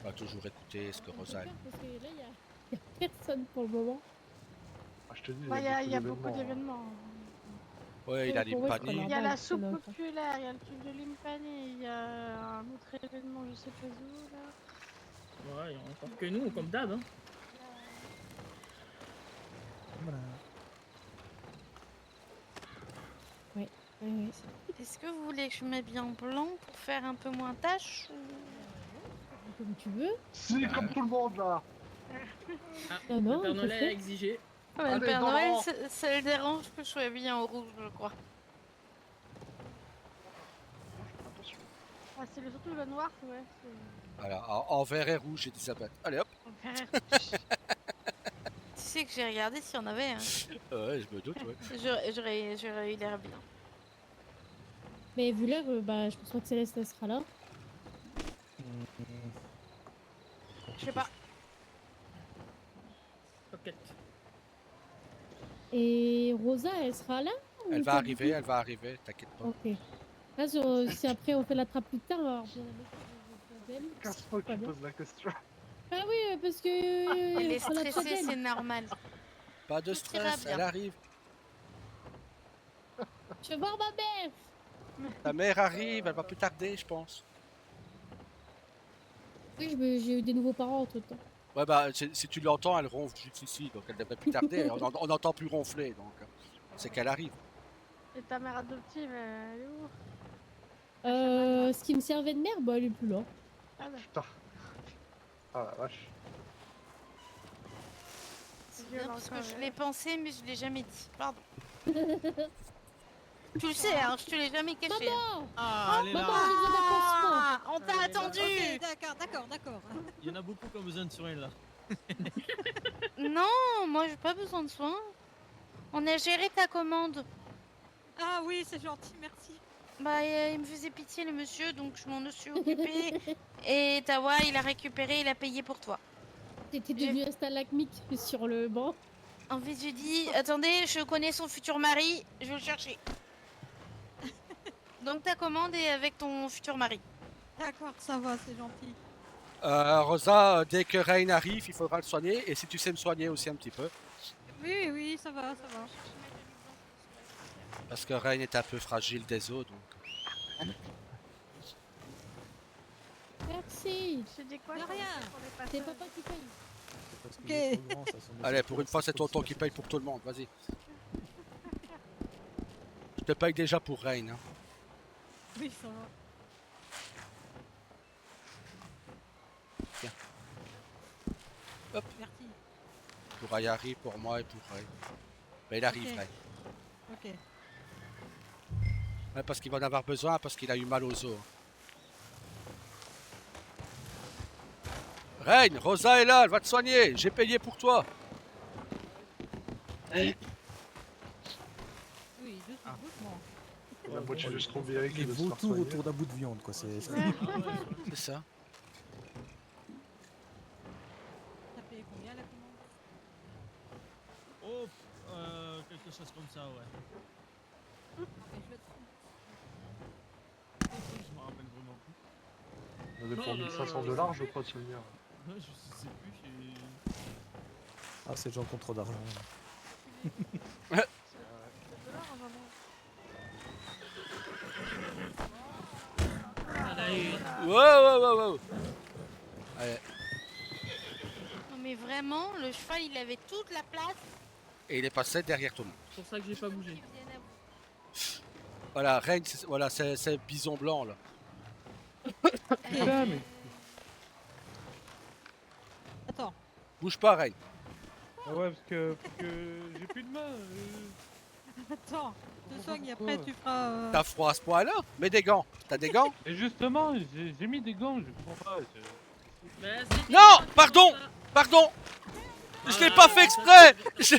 On va toujours écouter ce que Rosa a dit. Parce que là, y a personne pour le moment. Ah, je te dis, Bah, il y a beaucoup d'événements, hein. d'événements. Ouais, il a Pour moi, je l'impanie. crois Il y a la soupe normal, populaire, il y a le truc de l'impanie, il y a un autre événement, je sais pas où là. Ouais, y a encore que nous, comme d'hab. Hein. Ouais, ouais. Est-ce que vous voulez que je m'habille en blanc pour faire un peu moins tâche ou... Comme tu veux. Si, comme tout le monde là. Ah, Non, non, le Père il faut Noël a faire. exigé. Ah, mais le Allez, Père non. Noël, ça le dérange que je sois habillée en rouge, je crois. Attention. Ah, c'est surtout le noir, ouais. Voilà, en vert et rouge, Elisabeth. Allez hop. Tu sais que j'ai regardé s'il y en avait. Hein. Ouais, je me doute, ouais. J'aurais eu l'air bien. Mais vu l'heure, bah, je pense pas que Céleste elle sera là. Je sais pas. Pocket. Et Rosa, elle sera là ou Elle va pas du arriver, t'inquiète pas. tout Ok. Là, si après on fait la trappe plus tard, on va avoir bien la mettre Casse-toi que tu poses la question. Ah oui, parce que. Elle est faut la stressée, trappe c'est normal. Pas de Tout ira stress, bien. elle arrive. Je vais voir ma mère. Ta mère arrive, elle va plus tarder, je pense. Oui, j'ai eu des nouveaux parents entre temps. Ouais, bah, si tu l'entends, elle ronfle juste ici, donc elle devrait plus tarder. On n'entend plus ronfler, donc c'est qu'elle arrive. Et ta mère adoptive, elle est où? Ce qui me servait de mère, bah elle est plus là. Putain. Ah la vache. C'est bien parce que je l'ai pensé, mais je l'ai jamais dit. Pardon. Tu le sais, hein, je te l'ai jamais caché. Maman Ah, elle est Maman, là. j'ai besoin d'un pansement. Ah, on t'a attendu. Ok, d'accord. Il y en a beaucoup qui ont besoin de soins là. Non, moi j'ai pas besoin de soins. On a géré ta commande. Ah oui, c'est gentil, merci. Bah, il me faisait pitié le monsieur, donc je m'en suis occupée. Et Tawa, il a récupéré, il a payé pour toi. T'étais devenu un stalagmite sur le banc. En fait, j'ai dit, attendez, je connais son futur mari, je vais le chercher. Donc ta commande est avec ton futur mari. D'accord, ça va, c'est gentil. Rosa, dès que Rain arrive, il faudra le soigner. Et si tu sais me soigner aussi un petit peu. Oui, ça va. Parce que Rain est un peu fragile des os, donc. Merci. Je dis quoi De pour rien. les C'est passages papa qui paye. Parce Ok. qu'il est trop grand, ça, son Allez, métier, pour une fois, c'est ça tonton se qui fait. paye pour tout le monde. Vas-y. Je te paye déjà pour Rain. Hein. Oui, ça va. Tiens. Hop. Merci. Pour Ayari, pour moi et pour Rain. Ben, il arrive, Ok. Rain. Ok. Ouais, parce qu'il va en avoir besoin, parce qu'il a eu mal aux os. Rain, Rosa est là, elle va te soigner. J'ai payé pour toi. Oui, doucement. La moitié de strawberry qui Les veut se faire vautours soigner. autour d'un bout de viande, quoi. C'est C'est ça. T'as payé combien la commande? Oh, quelque chose comme ça, ouais. Et je vais Je me rappelle vraiment plus. On avait pour 1500 $, je crois, de souvenir. Ouais, je sais plus, j'ai... Ah, ces gens qui ont trop d'argent. Wow. Allez. Non mais vraiment, le cheval, il avait toute la place. Et il est passé derrière tout le monde. C'est pour ça que j'ai pas bougé. Voilà, Rain, voilà, c'est bison blanc là. Putain, mais. Attends. Bouge pas, Rain. Ah ouais, parce que j'ai plus de main. Attends. Je te soigne, pourquoi après tu feras... T'as froid à ce point-là? Mets des gants. T'as des gants? Et justement, j'ai mis des gants, je comprends pas. Non, pardon. Je l'ai pas fait exprès. Je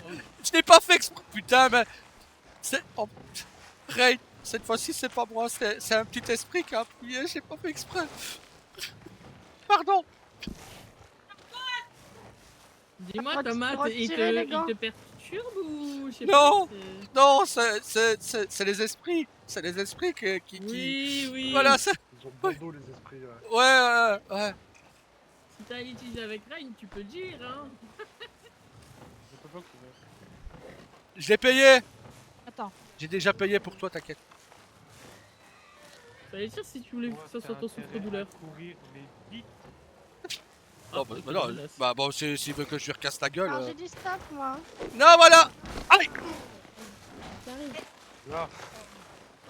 l'ai pas fait exprès. Putain, mais c'est oh. Rain, cette fois-ci c'est pas moi, c'est un petit esprit qui a appuyé. J'ai pas fait exprès. Pardon. Dis-moi, Retirer Thomas, il les gants. te perturbe ou je sais Non. pas, c'est- Non, c'est les esprits. C'est les esprits qui... Oui. Voilà, c'est... Ils ont bon dos, les esprits. Ouais. Si t'as utilisé avec Rain, tu peux dire, hein. Je peux pas courir. Je l'ai payé. Attends. J'ai déjà payé pour toi, t'inquiète. Fallait dire si tu voulais que ça soit ton souffre-douleur. Courir, mais vite. Oh, bah non, bah bon, s'il veut que je lui recasse la gueule... Alors j'ai dit stop moi. Non, voilà. Allez. J'arrive. Là.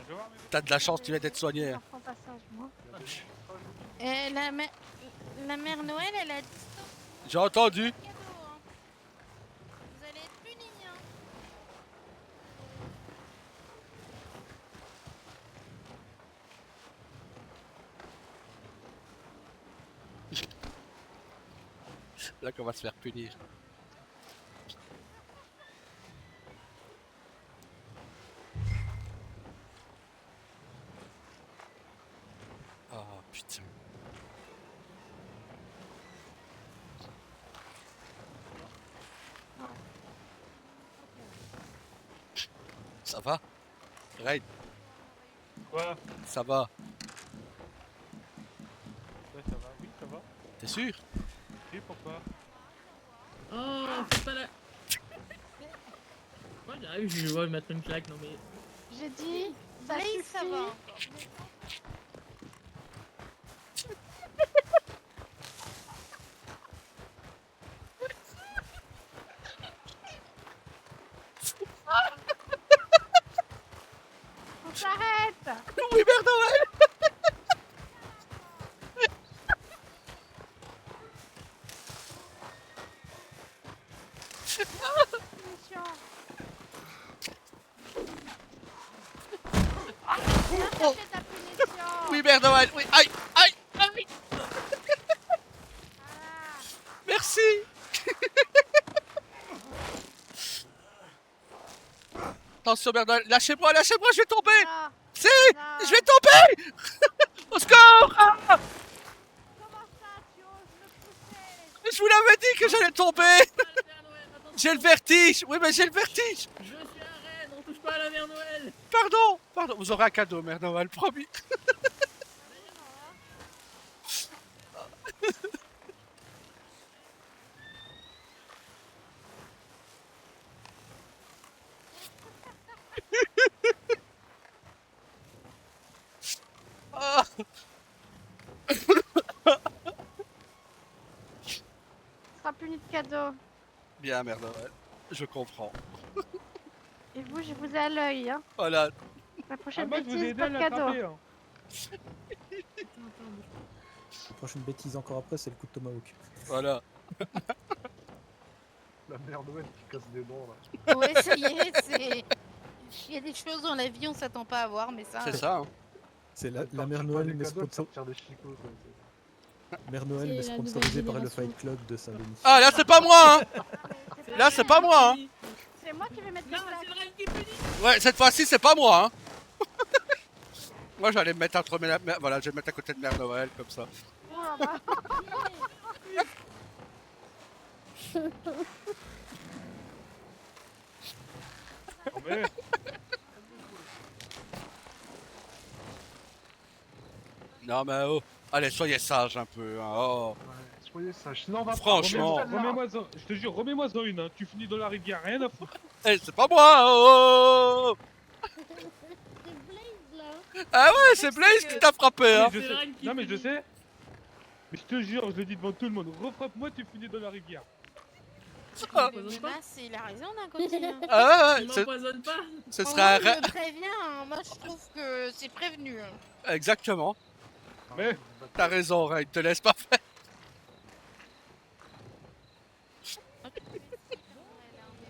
Je vais voir, mais... T'as de la chance, tu viens d'être soigné. Je hein. reprends passage moi. La mère Noël, elle a dit stop J'ai entendu. cadeau, hein. Vous allez être punis, hein. Là qu'on va se faire punir. Oh putain. Ça va? Raid, Quoi? ça va? Ouais, ça va, oui, ça va. T'es sûr? Et pourquoi? Oh, c'est pas la... Moi j'arrive, je vais mettre une claque, non mais... J'ai dit ça Blaze, suffit. ça va. On s'arrête. Oui, merde, ouais. trop. C'est ta punition. Oui, Mère Noël, oui. Aïe, aïe, aïe. Voilà. Merci. Attention, Mère Noël. Lâchez-moi, lâchez-moi, je vais tomber. Non, Si, non. je vais tomber. Au secours. Ah, Comment ça, tu oses me pousser? je vous l'avais dit que j'allais tomber. Pas à la Mère Noël, attention. J'ai le vertige. Oui, mais j'ai le vertige. Je suis un reine, on touche pas à la Mère Noël. Pardon, pardon. Vous aurez un cadeau, Mère Noël, promis. Ah. Sera puni de cadeau. Bien, Mère Noël. Je comprends. Et vous, je vous ai à l'œil. Hein. Voilà. La Ah, prochaine moi, je vous ai bêtise, aidé pas à de cadeau. l'attraper. Hein. La prochaine bêtise encore après, c'est le coup de Tomahawk. Voilà. La mère Noël qui casse des dents là. Ouais, ça y est, c'est. Il y a des choses dans la vie, on s'attend pas à voir, mais ça. C'est ça. Hein. C'est la Elle Mère sortit pas Noël, des mais cadeaux, elle sponsor... sortir des chicots, quoi, c'est- Mère Noël, C'est mais la nouvelle sponsorisée par le génération. Fight Club de Saint-Denis. Ah, là, c'est pas moi, hein. C'est Là, c'est pas moi, hein. C'est moi qui vais mettre Non, les c'est plaques. le reine qui punit. Ouais, cette fois-ci, c'est pas moi, hein. Moi, j'allais me mettre entre mes... Voilà, je vais me mettre à côté de Mère Noël, comme ça. Oh, bah. Non, mais Non, mais oh. Allez, soyez sage un peu, hein. Oh. Ouais, soyez sages. Sinon, on va Franchement. remets-moi-en, je te jure, remets-moi-en une. Hein. Tu finis dans la rivière, rien à foutre. Eh, c'est pas moi, oh, oh, oh. C'est Blaze là. Ah ouais, c'est Blaze qui t'a frappé, hein. Mais je C'est sais. Ryan qui Non, mais je punit. sais. Mais je te jure, je le dis devant tout le monde. Refrappe-moi, tu finis dans la rivière. Ah. Le menace, il a raison d'un côté. Hein. Ah ouais, Tu ouais, m'empoisonnes pas. ce En serait un... vrai, je le préviens, hein. Moi je trouve que c'est prévenu. Hein. Exactement. Mais T'as raison, Ray, te laisse pas faire.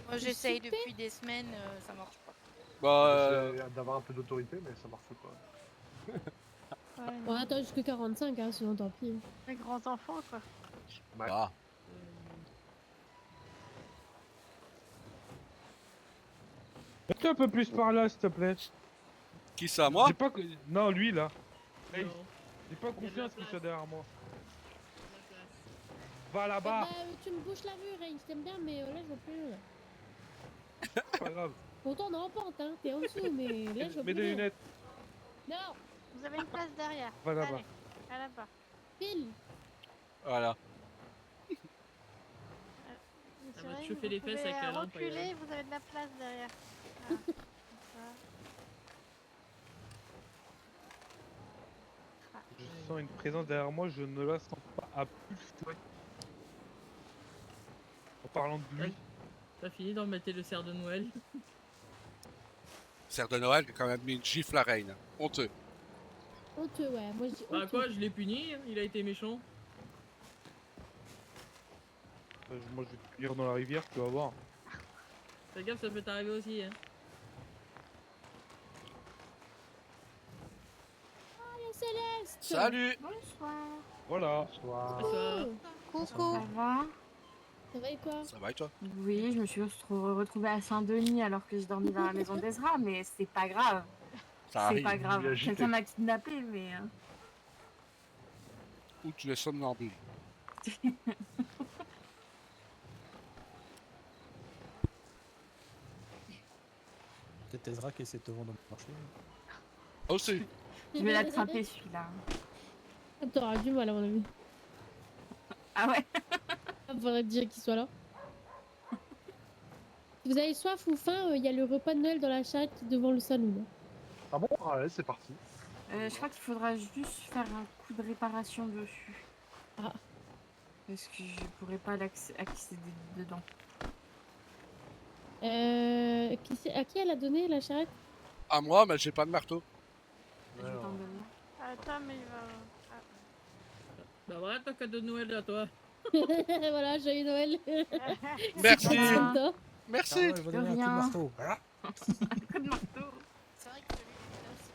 Moi j'essaye Super. depuis des semaines, ça marche pas. Bah, J'essaie d'avoir un peu d'autorité, mais ça marche pas. Ouais, On attend jusque 45, hein, sinon tant pis. les grands enfants, quoi. Ouais. ah. mets-toi un peu plus par là, s'il te plaît. Qui ça, moi? J'ai pas... Non, lui, là. Hey, Non. j'ai pas confiance qu'il soit derrière moi. Va Bah, là-bas, tu me bouches la vue, Ray, je t'aime bien, mais là je vois plus rien. c'est pas grave. Pourtant on est en pente, hein, t'es en dessous, mais là je vois Mets plus des rien. lunettes, Non, Vous avez une place derrière. va là-bas. Allez, à là-bas. pile. Voilà. C'est va te vrai, chauffer vous les fesses pouvez, avec la lampe, reculer, regarde. vous avez de la place derrière. Voilà. Comme ça. Je sens une présence derrière moi, je ne la sens pas à plus fouet. En parlant de lui. T'as fini d'en mettre le cerf de Noël. Serre de Noël qui a quand même mis une gifle à Reine. Honteux. Honteux, ouais, moi je dis Bah honteux. quoi, je l'ai puni, hein, il a été méchant. Moi je vais te lire dans la rivière, tu vas voir. Fais gaffe, ça peut t'arriver aussi. Hein. Allez, Céleste. Salut. Bonsoir. Voilà. Bonsoir. Ça- Coucou. Ça va? Ça va et quoi? Ça va et toi? Oui, je me suis retrouvée à Saint-Denis alors que je dormais dans la maison d'Ezra, mais c'est pas grave. Ça C'est arrive. pas il est grave. agité. Quelqu'un m'a kidnappé, mais. Ou tu es somnambule. Peut-être Ezra qui essaie de te vendre un marché. Aussi. Je vais l'attraper celui-là. T'auras du mal à mon avis. Ah ouais? Faudrait dire qu'il soit là. Si vous avez soif ou faim, il y a le repas de Noël dans la charrette devant le salon. Là. Ah bon? Allez, c'est parti. Je crois qu'il faudra juste faire un coup de réparation dessus. Ah. Parce que je pourrais pas accéder dedans. À qui elle a donné la charrette? À moi, mais j'ai pas de marteau. Je vais t'en donner. Attends, mais il va. Bah voilà ton cadeau de Noël à toi. Voilà, joyeux Noël. Merci. C'est Ah. sympa. Merci. Ah ouais, je vais donner un coup de rien. marteau. Voilà. Coup de marteau. C'est vrai que celui-là aussi.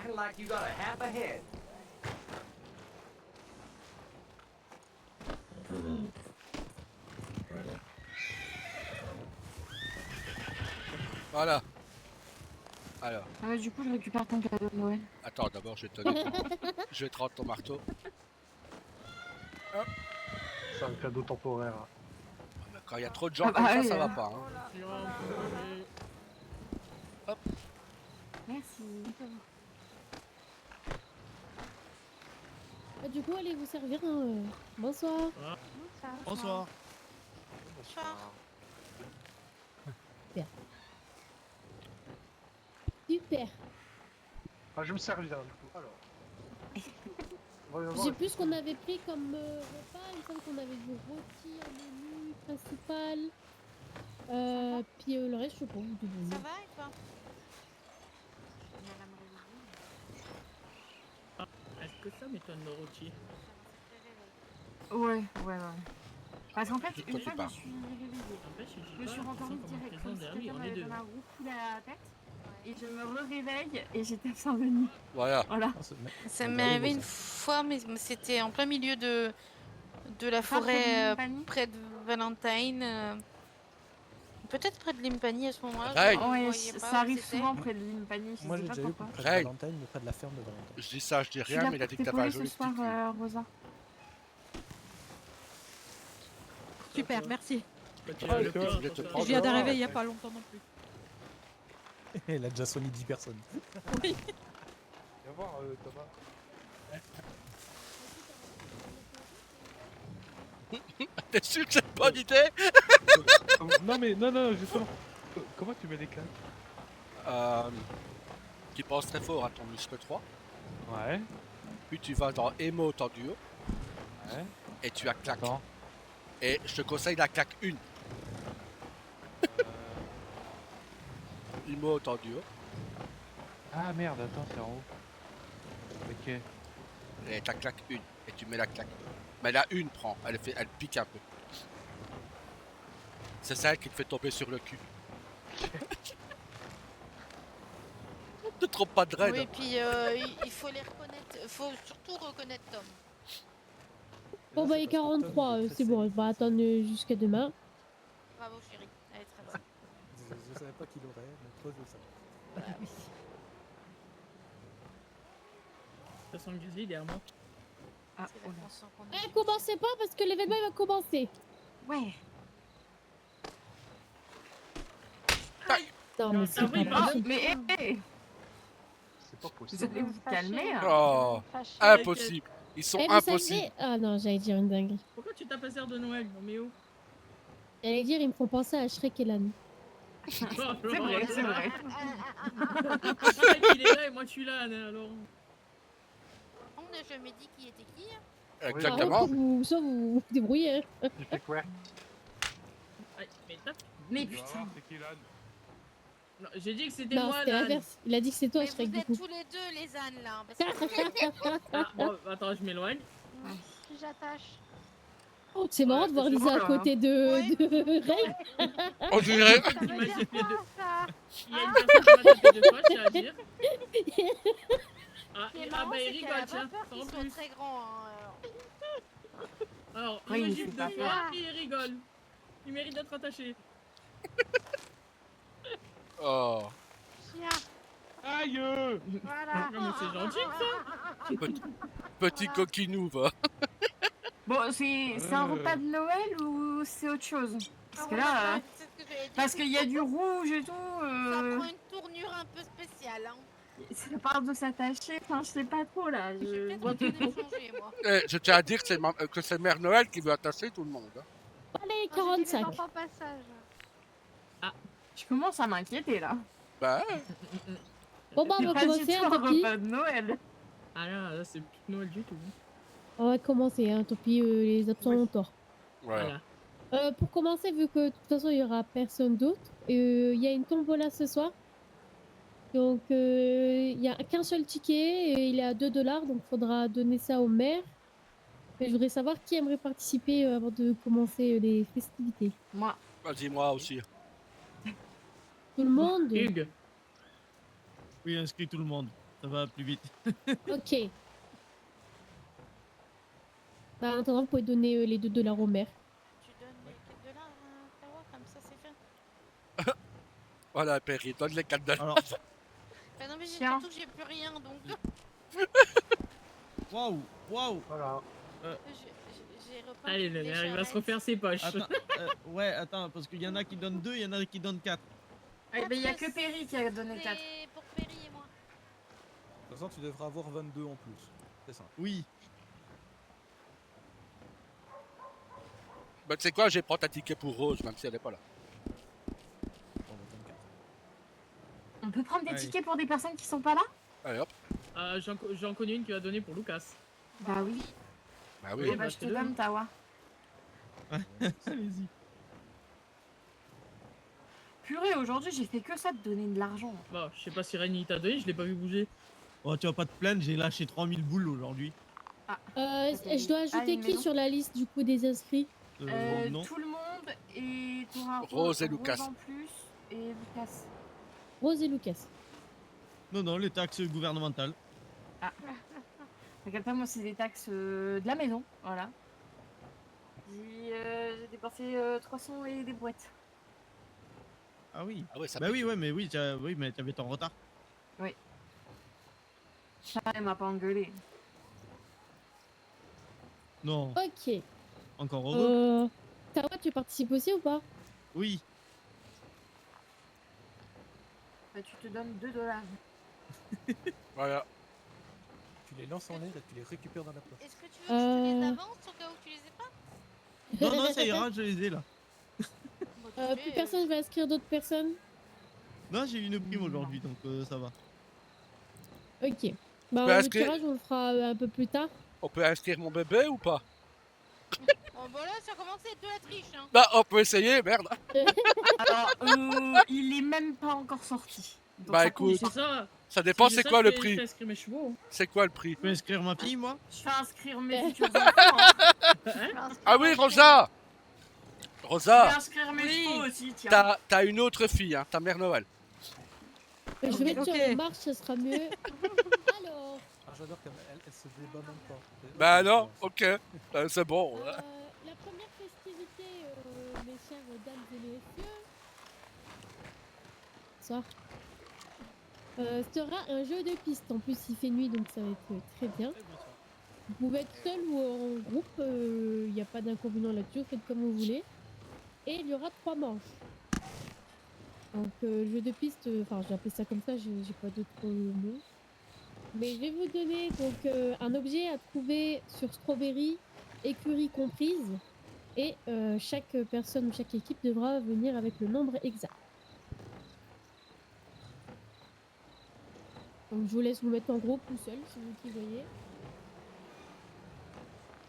acting like you got a half a head. Voilà. Alors, Ah ouais, du coup, je récupère ton cadeau de Noël. attends, d'abord, je vais te rendre ton marteau. C'est un cadeau temporaire. Mais quand il y a trop de gens Ah comme bah ça, oui, ça va hein. pas. Hein. Hop. Merci. Ah, du coup, allez vous servir. Hein. Bonsoir. Bonsoir. Super. Ah, je me servir du coup. Alors. Voyons Je voir, sais est-ce plus que- ce qu'on avait pris comme repas. Il me semble qu'on avait du rôti en menu principal. Puis le reste, je sais pas. Vous devez. Ça va et toi? Est-ce que ça m'étonne le rôti? Ouais. Parce qu'en fait, Toi, une tu fois, je pars. me suis réveillée. N'empêche, il dit Je me pas, suis il rendormie sent comme un direct, présent comme si derrière lui, quelqu'un on est m'avait deux. donné un gros coup à la tête. Et je me réveille et j'étais survenue. Voilà. Voilà. Ah, c'est- mais- Ça on m'est arrive, arrivé ça. une fois, mais c'était en plein milieu de la Pas près de forêt Limpani. près de Valentine. Peut-être près de Limpani à ce moment-là. Hey. je Ouais, voyais pas ça où arrive c'était. souvent près de Limpani, je Moi, sais j'ai pas déjà eu pourquoi. près de Hey. Valentine, mais près de la ferme de Valentine. Je dis ça, je dis Je suis rien, là mais il a pour dit que t'avais un t'épauler joli ce soir, petit cul. Rosa. Super, merci. Toi, tu Ah, as le ok, corps, je voulais te toi, prendre. Je viens dehors, d'arriver il ouais. y a pas longtemps non plus. Elle a déjà soigné 10 personnes. Oui. Viens voir, Thomas. T'es sûr que c'est une bonne idée? Non, mais non, justement. Comment tu mets des claques? Tu penses très fort à ton muscle 3, Ouais. puis tu vas dans Emote en duo, Ouais. et tu as claque. Attends. Et je te conseille la claque 1. Emote en duo, Ah merde, attends, c'est en haut. Ok. et ta claque 1, et tu mets la claque. Mais la 1 prend, elle pique un peu. C'est celle qui te fait tomber sur le cul. Ne te trompe pas de raid. Oui, puis il faut les reconnaître. Il faut surtout reconnaître Tom. Bon, bah, il est 43. C'est bon, on va attendre jusqu'à demain. Bravo chérie, elle est très bonne. Je savais pas qu'il aurait, mais toi, je le savais. Bah oui. Ça sent le grizzly derrière moi. Ah, C'est oh la là. conscience qu'on Eh, commencez pas parce que l'événement il va commencer. Ouais. Non, mais c'est oui, pas pardon. possible. Mais hé, C'est pas vous possible. allez vous calmer. Hein. Oh, Fâché. impossible. Ils sont Eh, vous impossibles. savez... Ah non, j'allais dire une dinguerie. Pourquoi tu tapes à serre de Noël? Non mais où? J'allais dire, ils me font penser à Shrek et Lan. C'est vrai, c'est vrai. Shrek, il est là et moi je suis là, alors. On n'a jamais dit qui était qui. Hein. Exactement. Ça, vous vous débrouillez. Hein. Il fait quoi? Aïe, mais tape. Mais Tu vas putain. voir, c'est qui là? Non, j'ai dit que c'était Non, moi c'était là. l'inverse. Il a dit que c'est toi, Mais Shrek, vous du êtes coup. tous les deux les ânes là. Parce que... Ah, bon, attends, je m'éloigne. Si j'attache. Oh, c'est marrant de voir Lisa à côté de Ray. On dirait. Ça veut m'a dire fait quoi, deux. ça? Il y a une personne qui m'a tapé 2 fois, je tiens à dire. Ah, Ce qui est ah marrant, bah c'est il qu'elle rigole, a tiens. pas peur En qu'ils soient plus. très grands. Hein, Alors, Oui, il me il gifle fait pas 2 fois et il rigole. Il mérite d'être attaché. Oh. Tiens, Aïe! voilà. Non mais c'est gentil ça. Petit coquinou, va. Bon, c'est un repas de Noël ou c'est autre chose? Parce que là, c'est ce que j'allais dire. parce qu'il y a du rouge et tout. Ça prend une tournure un peu spéciale. Hein. Ça parle de s'attacher. Enfin, je sais pas trop là. Je vais Je... peut-être retourner me changer moi. Eh, je tiens à dire que c'est Mère Noël qui veut attacher tout le monde. Hein. Allez, Moi, j'ai dit 45. les enfants passage. Je commence à m'inquiéter là. Bah, Bon, bah, on C'est va pas du commencer, tout hein, un tant pis. repas de Noël. Ah là c'est plus Noël du tout. On va commencer, hein, tant pis, les absents ont tort. voilà. Pour commencer, vu que de toute façon il y aura personne d'autre, il y a une tombola ce soir. Donc il y a qu'un seul ticket et il est à 2 $, donc il faudra donner ça au maire. Mais je voudrais savoir qui aimerait participer avant de commencer les festivités. Moi. Vas-y, moi aussi. Tout le monde? Hugues. Oui, inscris tout le monde. Ça va plus vite. Ok. Bah, en attendant, vous pouvez donner les 2 $ au maire. Tu donnes les 4 $, Tawa, comme ça c'est fait. Voilà, Perry, donne les 4 $. Alors, Bah non, mais Tiens. surtout que j'ai plus rien donc. waouh, waouh. Voilà. J'ai repeint. Allez, le les maire, il va se charrettes. refaire ses poches. Attends, ouais, attends, parce qu'il y en a qui donnent 2, il y en a qui donnent 4. Eh ben, il y a que Perry qui a donné 4. C'est pour Perry et moi. De toute façon, tu devrais avoir 22 en plus. C'est ça. Oui. Bah, tu sais quoi, je vais prendre un ticket pour Rose, même si elle est pas là. Bon, bah, 24. On peut prendre des Allez. tickets pour des personnes qui sont pas là? Allez hop. J'en connais une qui va donner pour Lucas. Bah oui. Bah Eh oui. bah, je te donne, Tawa. Allez-y. Purée, aujourd'hui, j'ai fait que ça de donner de l'argent. Bon, je sais pas si Rémi t'a donné, je l'ai pas vu bouger. Oh, tu vas pas te plaindre, j'ai lâché 3000 boules aujourd'hui. Je dois ajouter une qui maison. sur la liste du coup des inscrits? Non. Tout le monde et t'auras Rose et Lucas. en plus et Lucas. Rose et Lucas. Non, les taxes gouvernementales. T'inquiète pas, moi, c'est des taxes de la maison. Voilà. J'ai dépensé 300 et des boîtes. Ah oui. Ah ouais, ça Bah pique. oui, ouais, mais oui, mais t'avais ton retard. Ça, elle m'a pas engueulé. Non, Ok. encore heureux. Tawa, tu participes aussi ou pas? Oui. Bah, tu te donnes 2 $. Voilà. Tu les lances en l'air et tu les récupères dans la place. Est-ce que tu veux que je te les avance au cas où tu les aies pas? Non, ça ira, je les ai là. Bon, Plus personne va inscrire d'autres personnes? Non, j'ai eu une prime aujourd'hui, donc ça va. Ok. Bah, Bah, le est-ce que- tirage, on le fera un peu plus tard. On peut inscrire mon bébé ou pas? Bon, voilà, ça commence à être de la triche, hein. Bah, on peut essayer, merde. Alors, il est même pas encore sorti. Donc, Bah, ça compte écoute. pas. C'est ça. Ça dépend, Si c'est j'ai quoi ça, le je fais- prix? Je fais inscrire mes chevaux. C'est quoi le prix? Je peux inscrire ma fille, moi? Je fais inscrire mes futurs enfants. Hein. Ah oui, Rosa! Je Rosa, vais inscrire mes Oui. chevaux aussi, tiens. t'as une autre fille, hein, ta mère Noël. Je vais mettre sur ok. les marches, ça sera mieux. Alors, Ah, j'adore qu'elle elle se débat même pas. Bah non, ok, c'est bon. la première festivité, mes chères dames et messieurs, bonsoir, sera un jeu de piste. En plus, il fait nuit, donc ça va être très bien. Vous pouvez être seul ou en groupe, il n'y a pas d'inconvénient là-dessus, faites comme vous voulez. Et il y aura 3 manches. Donc, jeu de piste, enfin, j'ai appelé ça comme ça, j'ai pas d'autres mots. Mais je vais vous donner donc un objet à trouver sur Strawberry, écurie comprise, et chaque personne ou chaque équipe devra venir avec le nombre exact. Donc je vous laisse vous mettre en groupe ou seul, c'est vous qui voyez.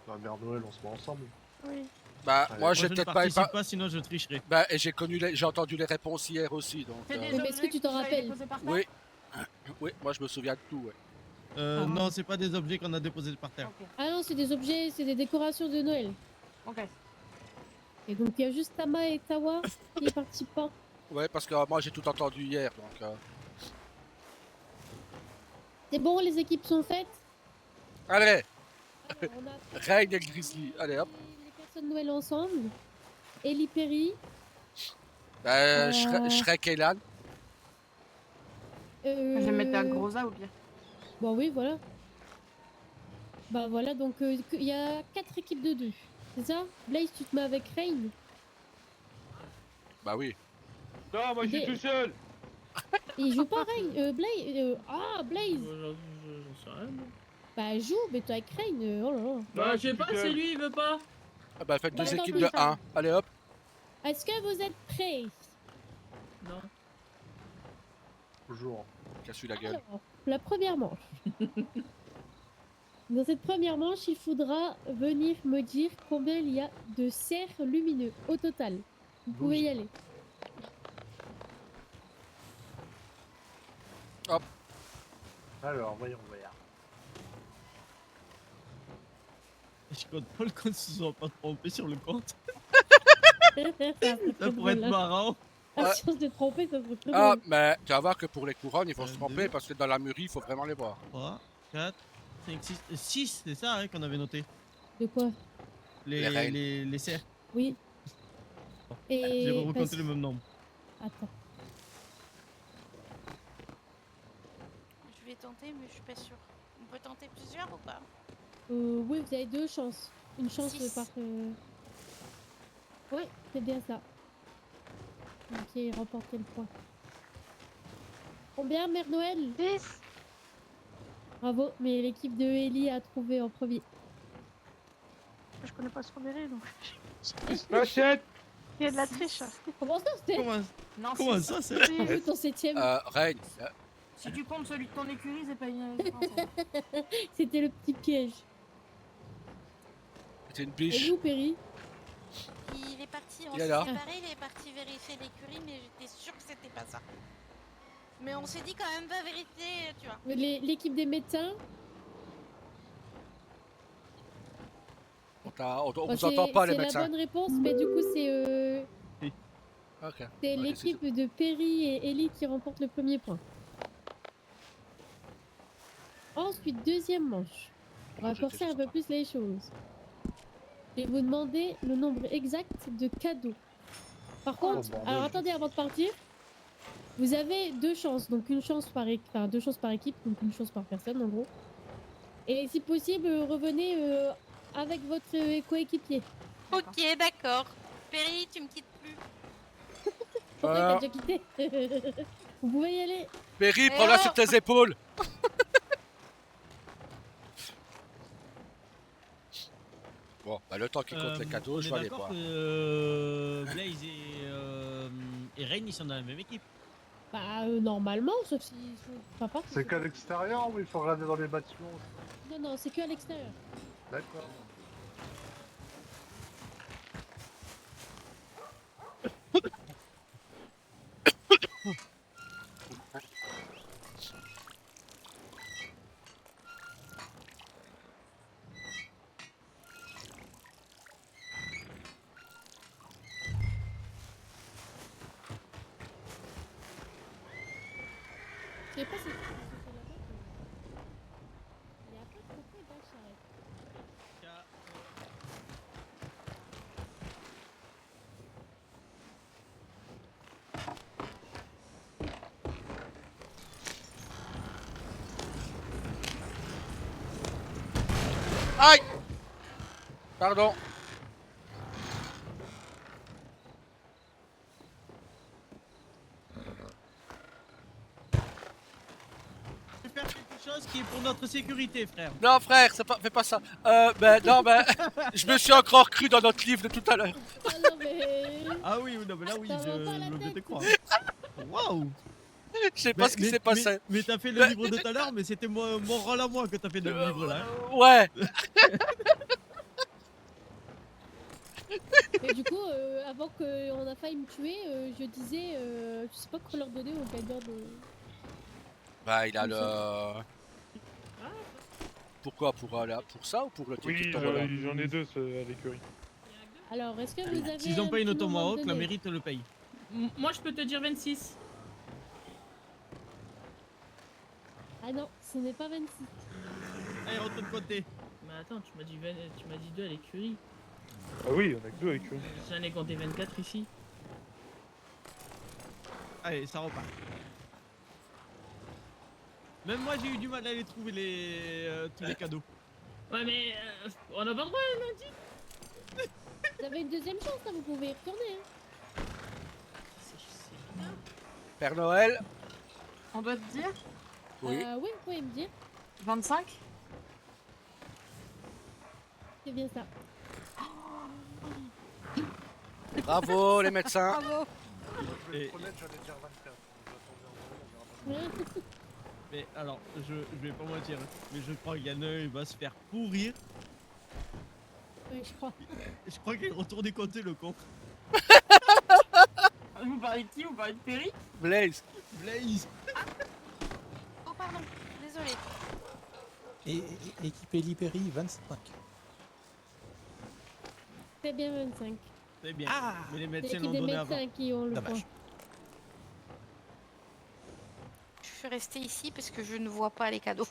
La mère Noël, on se met ensemble. Oui. Bah, Allez. moi, Moi, j'ai je ne peut-être pas. participe pas, sinon je tricherai. Bah, et j'ai entendu les réponses hier aussi, donc. Fais des Mais est-ce que objets tu t'en vous avez rappelles? déposés par terre. Oui. Oui, moi, je me souviens de tout, ouais. Ah. Non, c'est pas des objets qu'on a déposés par terre. Ok. Ah non, c'est des objets, c'est des décorations de Noël. Ok. Et donc il y a juste Tama et Tawa qui ne participent pas. Ouais, parce que moi, j'ai tout entendu hier, donc. C'est bon, les équipes sont faites. Allez, Alors, on a Rain et Grizzly, allez hop. les personnes Noël ensemble. Ellie Perry. Bah, Shrek et Lan. Je vais mettre la Grosa au pire. Bon oui, voilà. Bah voilà, donc il y a 4 équipes de 2. C'est ça? Blaze, tu te mets avec Rain. Bah oui. Non, moi je suis Des- tout seul. Il joue pas Rain. Blaze. Blaze. J'en sais rien. moi. Bah joue, mais toi avec Rain. Oh là là. Bah, je sais pas, c'est lui, il veut pas. Ah bah, faites Bah, deux attends, équipes oui, de ça. 1. Allez hop. Est-ce que vous êtes prêts? Non. Toujours. Casse-lui la gueule. Alors, la première manche. Dans cette première manche, il faudra venir me dire combien il y a de cerfs lumineux au total. Vous pouvez y aller. Alors, voyons voir. Je contrôle qu'on ne se soit pas trompé sur le compte. Ça Ça pourrait être marrant. La chance de tromper, ça serait très Ah, drôle. mais tu vas voir que pour les couronnes, ils vont se 2, tromper parce que dans la mûrie, il faut vraiment les voir. 3, 4, 5, 6. 6, c'est ça hein, qu'on avait noté. De quoi? Les reines. Les cerfs. Oui. J'ai Et. recompté le même nombre. Attends. Je vais tenter, mais je suis pas sûre. On peut tenter plusieurs ou pas? Oui, vous avez 2 chances. Une chance 6. par. Oui, c'est bien ça. Ok, remporter le point. Combien, Mère Noël? 10. Bravo, mais l'équipe de Ellie a trouvé en premier. Je connais pas ce Robéry, donc Lâchette. il y a de la triche. Comment ça, c'était? Non, Comment si- ça, c'est J'ai vu ton 7ème. Reine, Si tu comptes celui de ton écurie, c'est pas une française. C'était le petit piège. c'est une Et biche. où, Perry? Il est parti, on Il est s'est là. séparés, il est parti vérifier l'écurie, mais j'étais sûre que c'était pas ça. Mais on s'est dit quand même pas vérifier, tu vois. L'équipe des médecins? On Bah, vous entend pas, les c'est la médecins. bonne réponse, mais du coup, c'est Ok. c'est Ok, l'équipe de Perry et Ellie qui remporte le premier point. Ensuite, deuxième manche. On va J'étais corser un juste peu en train. plus les choses. Je vais vous demander le nombre exact de cadeaux. Par contre, bordel. alors attendez avant de partir. Vous avez 2 chances, donc une chance par enfin 2 chances par équipe, donc une chance par personne en gros. Et si possible, revenez avec votre coéquipier. Ok, d'accord. Perry, tu me quittes plus. Pourquoi t'as déjà quitté? Vous pouvez y aller. Perry, prends-la oh sur tes épaules. Bon, bah, le temps qu'il compte les cadeaux, on je est vais aller d'accord voir. que Blaze et Rain, ils sont dans la même équipe. Bah normalement, sauf s'ils sont pas partis. C'est qu'à l'extérieur ou il faut regarder dans les bâtiments aussi? Non, non, c'est que à l'extérieur. D'accord. Je sais pas si c'est là-bas. Il y a pas trop près d'Acharette. Aïe! Pardon. Je vais faire quelque chose qui est pour notre sécurité, frère. Non, frère, fais pas ça. Non, je me suis encore cru dans notre livre de tout à l'heure. Ah non, mais. Ah oui, non, mais là, oui, Ça va pas la je veux bien te tête. croire. Waouh! Je sais pas ce qui s'est passé. Mais t'as fait le livre de tout à l'heure, mais c'était mon rôle à moi que t'as fait le livre là. Ouais. Mais du coup, avant qu'on a failli me tuer, je disais, je sais pas quoi leur donner au gagnant de. Bah, il a Comme le. Pourquoi pour ça ou pour le ticket Oui, de tombola j'en ai 2 à l'écurie. Alors, est-ce que vous avez. S'ils ont pas une un petit moment automahawk, la donné mairie te le paye. Moi, je peux te dire 26. Ah non, ce n'est pas 26. Allez, rentre de côté. Mais attends, tu m'as dit 2 à l'écurie. Ah oui, on a que 2 à l'écurie. J'en ai compté 24 ici. Allez, ça repart. Même moi, j'ai eu du mal à les trouver tous les cadeaux. Ouais, mais on a pas le droit, lundi. Vous avez une deuxième chance, là, vous pouvez y retourner. Hein. Père Noël. On doit te dire Oui. Oui, vous pouvez me dire. 25. C'est bien ça. Bravo les médecins. Bravo. Je vais Et- être honnête, j'allais dire 24. J'attendais un moment, Mais alors, je vais pas mentir, mais je crois qu'il y en a un, il va se faire pourrir. Oui, je crois. Je crois qu'il est retourné compter le con. Vous parlez de qui? Vous parlez de Perry? Blaze. Blaze. Oh, pardon. Désolée. Et équipe Ellie Perry, 25. C'est bien 25. C'est bien. Ah, Mais les C'est médecins l'équipe l'ont des donné médecins avant. qui ont le Dommage. point. suis restée ici parce que je ne vois pas les cadeaux.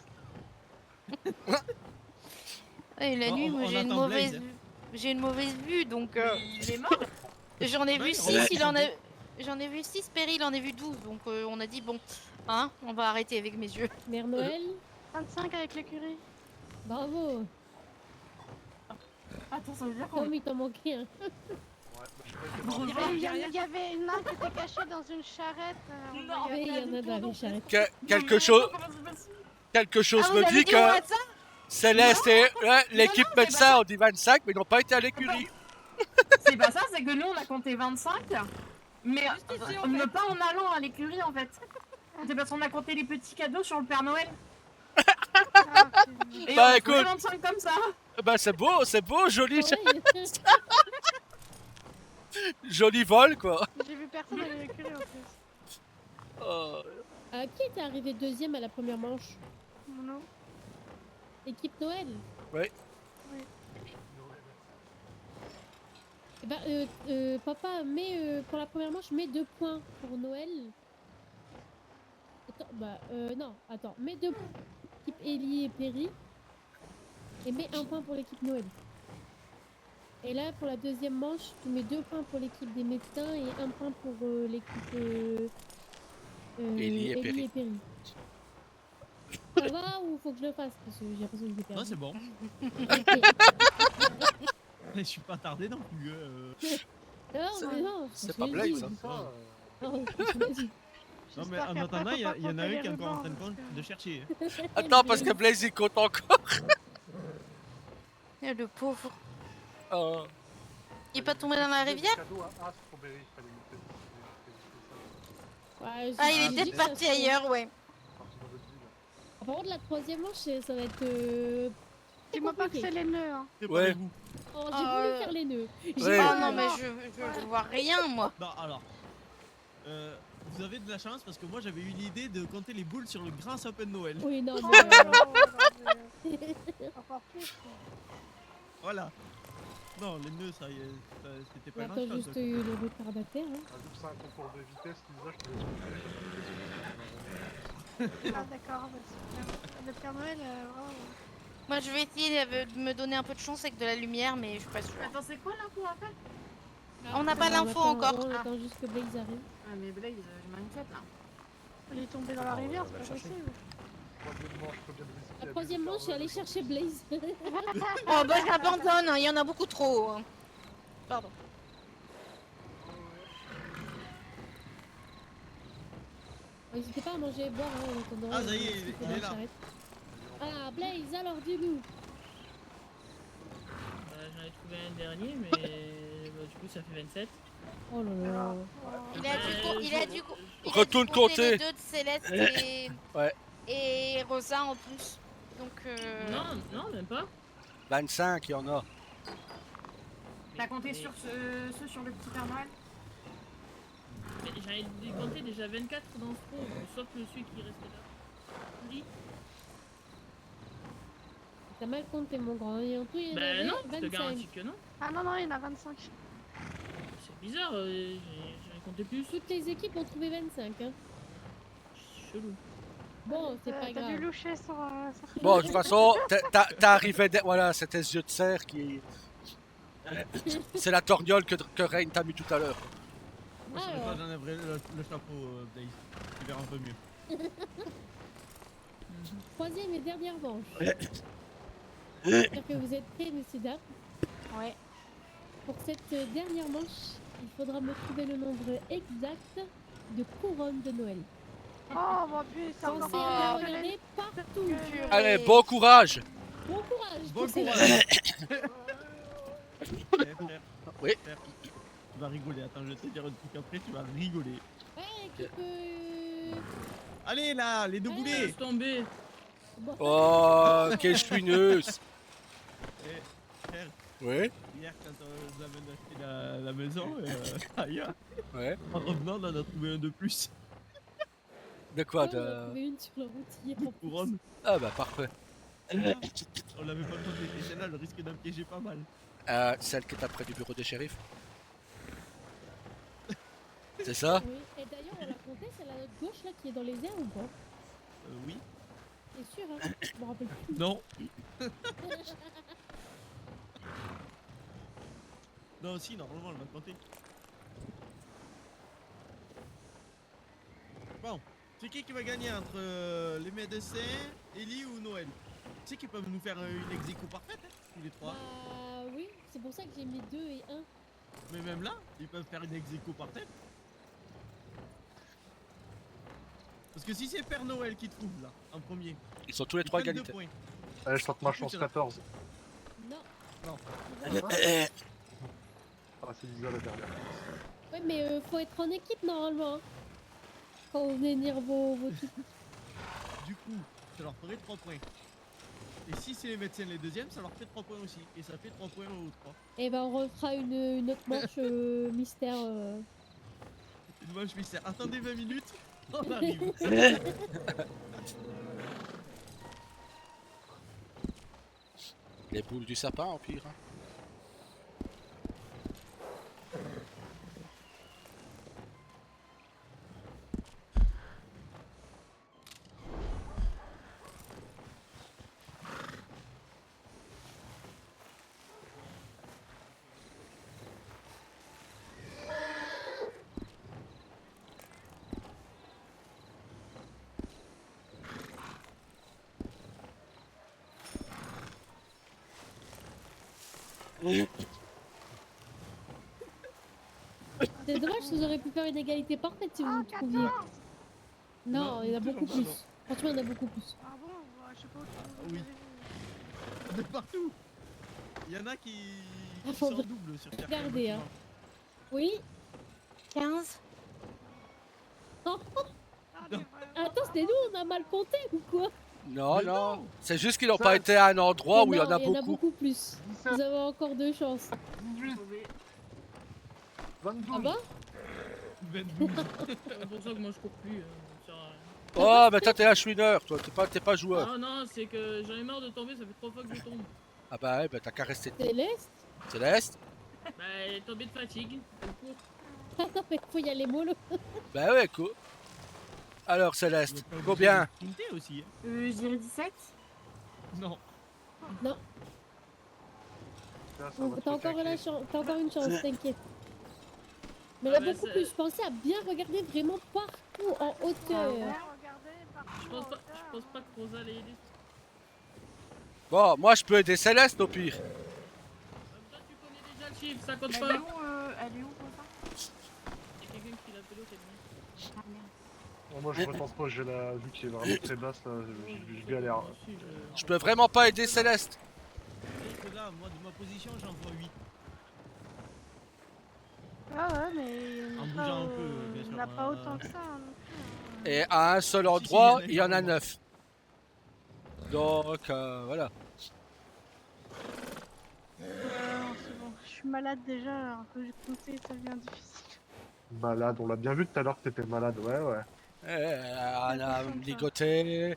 Et la Bon, nuit, moi, on j'ai une attend mauvaise Blaze. vue. J'ai une mauvaise vue, donc Il est mort. j'en ai vu Ouais, 6, on va attendre. j'en ai vu 6, Perry il en a vu 12, donc on a dit bon, hein, on va arrêter avec mes yeux. Mère Noël, 25 avec l'écurie. bravo. Attends, ça veut dire qu'on Comme il t'en manquait un. Ouais, bah, je sais pas, il était Gros dans- Il y avait une main qui était cachée dans une charrette. On Non, voyait Oui, il y pas en du a tout, dans les donc- charrettes. Quelque chose Ah, vous me avez dit dit au que médecin? Céleste et ouais, l'équipe non, c'est médecin pas ont dit 25, mais ils n'ont pas été à l'écurie. C'est pas ça, c'est que nous on a compté 25, mais ici, en mais pas en allant à l'écurie en fait. C'est parce qu'on a compté les petits cadeaux sur le Père Noël. Ah, ok. Et Bah, on a écoute. trouvé 25 comme ça. Bah c'est beau, joli, Ouais, joli vol quoi. J'ai vu personne à l'écurie en plus. Oh. qui était arrivé deuxième à la première manche? Non. Équipe Noël. Ouais. Eh ben, papa, pour la première manche, mets 2 points pour Noël. Attends, non, attends, mets 2 points pour l'équipe Ellie et Perry. Et mets 1 point pour l'équipe Noël. Et là, pour la deuxième manche, tu mets 2 points pour l'équipe des médecins et 1 point pour l'équipe Ellie et Perry. Ça va ou faut que je le fasse? Parce que j'ai l'impression que j'ai perdu. Non, c'est bon. Je suis pas tardé non plus. Non, mais non, c'est je pas l'ai Blaze, dit. hein. Ça, Non, je l'ai dit. Non, mais J'espère en qu'après, attendant, faut il y, pas il y en a compter un qui est les encore en train rubans, de chercher. Attends, parce que Blaze il compte encore. Le pauvre. Oh. Il est pas tombé dans la rivière? Cadeau à As pour Berry, fallait lui faire ça. Ouais, Ah, j'ai il est dit peut-être que ça parti serait- ailleurs, ouais. Parti dans votre ville. Par contre, la troisième manche, ça va être. Dis-moi pas que c'est les nœuds. Hein. Préparez-vous. Oh, j'ai voulu faire les nœuds. J'ai Ouais. Ah pas- non, mais je vois rien, moi. Non, alors. Vous avez de la chance parce que moi j'avais eu l'idée de compter les boules sur le grand sapin de Noël. Oui, non, Oh, mais. non, mais, encore plus. Voilà. Non, les nœuds, ça y est, c'était pas On grand attend chose. juste eu le retardataire. Hein. Ah, vu que c'est un concours de vitesse, Lisa, je te laisse Ah d'accord, bah, super. Le Père Noël, vraiment. Moi, je vais essayer de me donner un peu de chance avec de la lumière, mais je suis pas sûre. Attends, c'est quoi l'info en fait? On n'a pas l'info attend- encore. On attend juste que Blaze arrive. Ah mais Blaze, je m'inquiète là. Il est tombé dans la rivière, c'est pas chercher. possible. Troisième manche, faut bien le risquer. La troisième manche, c'est aller chercher Blaze. Oh, bah, j'abandonne, il y en a beaucoup trop. hein. Pardon. N'hésitez pas à manger et boire. Hein, en attendant, Ah, ça y est, si il c'est est dans la là. charrette. Ah, Blaze, alors dis-nous. J'en ai trouvé un dernier, mais bah, du coup ça fait 27. Oh là là. Il a dû, co- il a dû, co- il a dû Retourne compter. les deux de Céleste et, Ouais. et Rosa en plus. Donc, Non, même pas. 25, il y en a. T'as compté Mais- sur ceux sur le petit Père Noël? Mais j'en ai compté déjà 24 dans ce trou, sauf celui qui restait là. Oui. T'as mal compté, mon grand. Et en tout, il y en Bah avait non, je te 25. garantis que non. Ah non, non, il y en a 25. C'est bizarre, j'en ai compté plus. Toutes les équipes ont trouvé 25. Hein. Chelou. Bon, c'est pas T'as dû grave. loucher sur... sur- Bon, de toute façon, t'es arrivé. Voilà, c'était ce yeux de cerf qui. C'est la torgnole que Rain t'a mis tout à l'heure. Moi, je Alors. pas j'enlèverai le chapeau, Blaze. Tu verras un peu mieux. Troisième et dernière manche. J'espère que vous êtes prêts, messieurs, dames. ouais. Pour cette dernière manche, il faudra me trouver le nombre exact de couronnes de Noël. Oh mon putain, c'est Pensez encore à pire que les- regarder partout. Purée. Allez, bon courage. Bon courage. Bon courage. Frère, Oui. frère, tu vas rigoler. Attends, je vais te dire un truc après, tu vas rigoler. Ouais, équipe. Allez là, les deux boulets. Laisse tomber. Bon. Oh, quelle chouineuse. Frère, Oui. hier quand on avait acheté la maison, ailleurs, Ouais. en revenant, on en a trouvé un de plus. De quoi On en a de... trouvé une sur la route hier. Une couronne. Ah bah parfait. On l'avait pas demandé, et celle-là, elle risque d'en piéger pas mal. Celle qui est après du bureau des shérifs. C'est ça? Oui. Et d'ailleurs, on l'a compté, celle à notre gauche là qui est dans les airs ou pas? Oui. C'est sûr, hein. Je me rappelle plus. Non. Non, si, normalement, elle va compter. Bon, c'est qui va gagner entre les médecins, Ellie ou Noël? Tu sais qu'ils peuvent nous faire une ex-aequo parfaite, hein, tous les trois. Bah oui, c'est pour ça que j'ai mis 2 et 1. Mais même là, ils peuvent faire une ex-aequo parfaite. Parce que si c'est Père Noël qui trouve là, en premier, Ils sont tous les trois prennent 2 égalité. points. Allez, je tente ma chance, 14. Non. Non. Ah, c'est Lisa la dernière. Ouais, mais faut être en équipe normalement. Hein, quand vous venez lire vos trucs. Du coup, ça leur ferait 3 points. Et si c'est les médecins les deuxièmes, ça leur fait 3 points aussi. Et ça fait 3 points aux 3. Et ben on refera une autre manche mystère. Une manche mystère. Attendez 20 minutes, on arrive. Les boules du sapin, en pire. Hein. C'est dommage, vous auriez pu faire une égalité parfaite si vous le trouviez. Non, il y en a beaucoup plus. Franchement, il y en a beaucoup plus. Ah bon, bah, je sais pas où tu Oui. De partout. Il y en a qui faut sont en double sur certains regarder, hein. bâtiments. Oui. 15. Oh, Ah, mais vraiment. attends, c'était nous, on a mal compté ou quoi? Non, Mais non. non. C'est juste qu'ils n'ont pas été à un endroit où il y en a Il y en a beaucoup. beaucoup plus. Vous avez encore 2 chances. 18, 22. Ah bah? 22. C'est pour ça que moi je cours plus. Oh, mais toi, t'es un chouineur, toi. T'es pas joueur. Ah non, c'est que j'en ai marre de tomber, ça fait 3 fois que je tombe. Ah bah ouais, bah t'as qu'à rester. Céleste? Céleste? Bah, tomber de fatigue, je cours. Ah non, mais faut y aller mollo. Bah ouais, cool. Alors, Céleste, combien? Sprinter aussi. Hein. Je dirais 17. Non. Non, Là, ça va te t'as encore, requinquer. t'as encore une chance, t'inquiète. Mais il y Ah a bah, beaucoup c'est- plus. Pensez à bien regarder vraiment partout en hauteur. Ouais, regardez, partout Je en pense hauteur. pas que Rosa l'ait aidé. Bon, moi, je peux aider Céleste, au pire. Comme ça, tu connais déjà le chiffre, ça compte Elle pas. est où pour ça? Il y a quelqu'un qui l'a pélo, c'est lui. Ah merde. Bon, moi, je retente pas, j'ai la vue qui est vraiment très basse, là, je galère. Moi aussi, Je peux vraiment pas aider Céleste. Et que là, moi, de ma position, j'en vois 8. Ah ouais, mais En il n'y bougeant un peu, bien sûr, n'a pas hein. autant que ça non plus. Hein. Et à un seul endroit, il y en a 9. Donc, voilà. C'est bon, je suis malade déjà, alors que j'ai compté, ça devient difficile. Malade, on l'a bien vu tout à l'heure que t'étais malade, ouais, ouais. On a ligoté.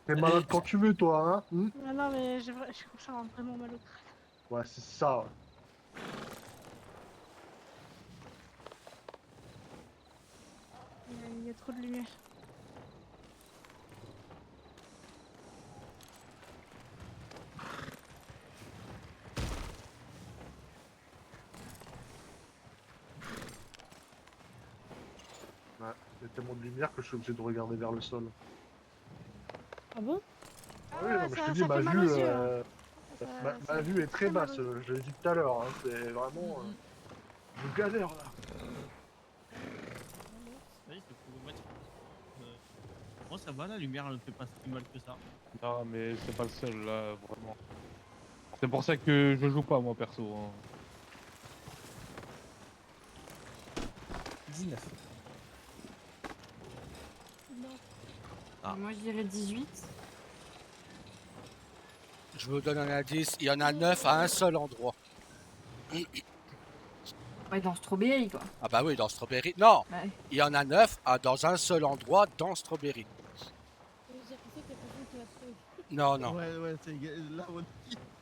T'es malade quand tu veux, toi, hein? Ah non, mais je commence à avoir vraiment mal au crâne. Ouais, c'est ça, ouais. Il y a trop de lumière. Ouais, il y a tellement de lumière que je suis obligé de regarder vers le sol. Ah bon? Ah oui, ouais, non, mais je ça te dis, fait ma mal vue, aux yeux, hein. Ça ma vue est très fait mal basse, aux yeux. je l'ai dit tout à l'heure, hein, c'est vraiment... je galère, là. Oui, c'est problématique. Moi, ça va, la lumière, elle fait pas si mal que ça. Non, mais c'est pas le seul là, vraiment. C'est pour ça que je joue pas moi perso. Hein. 19. Non. Ah. Moi je dirais 18. Je vous donne un indice, il y en a 9 à un seul endroit. Ouais, dans Strawberry quoi. Ah bah oui, dans Strawberry. Non, Ouais. il y en a 9 dans un seul endroit dans Strawberry. J'ai l'impression qu'il y a personne qui va trouver. Non, non. Ouais, c'est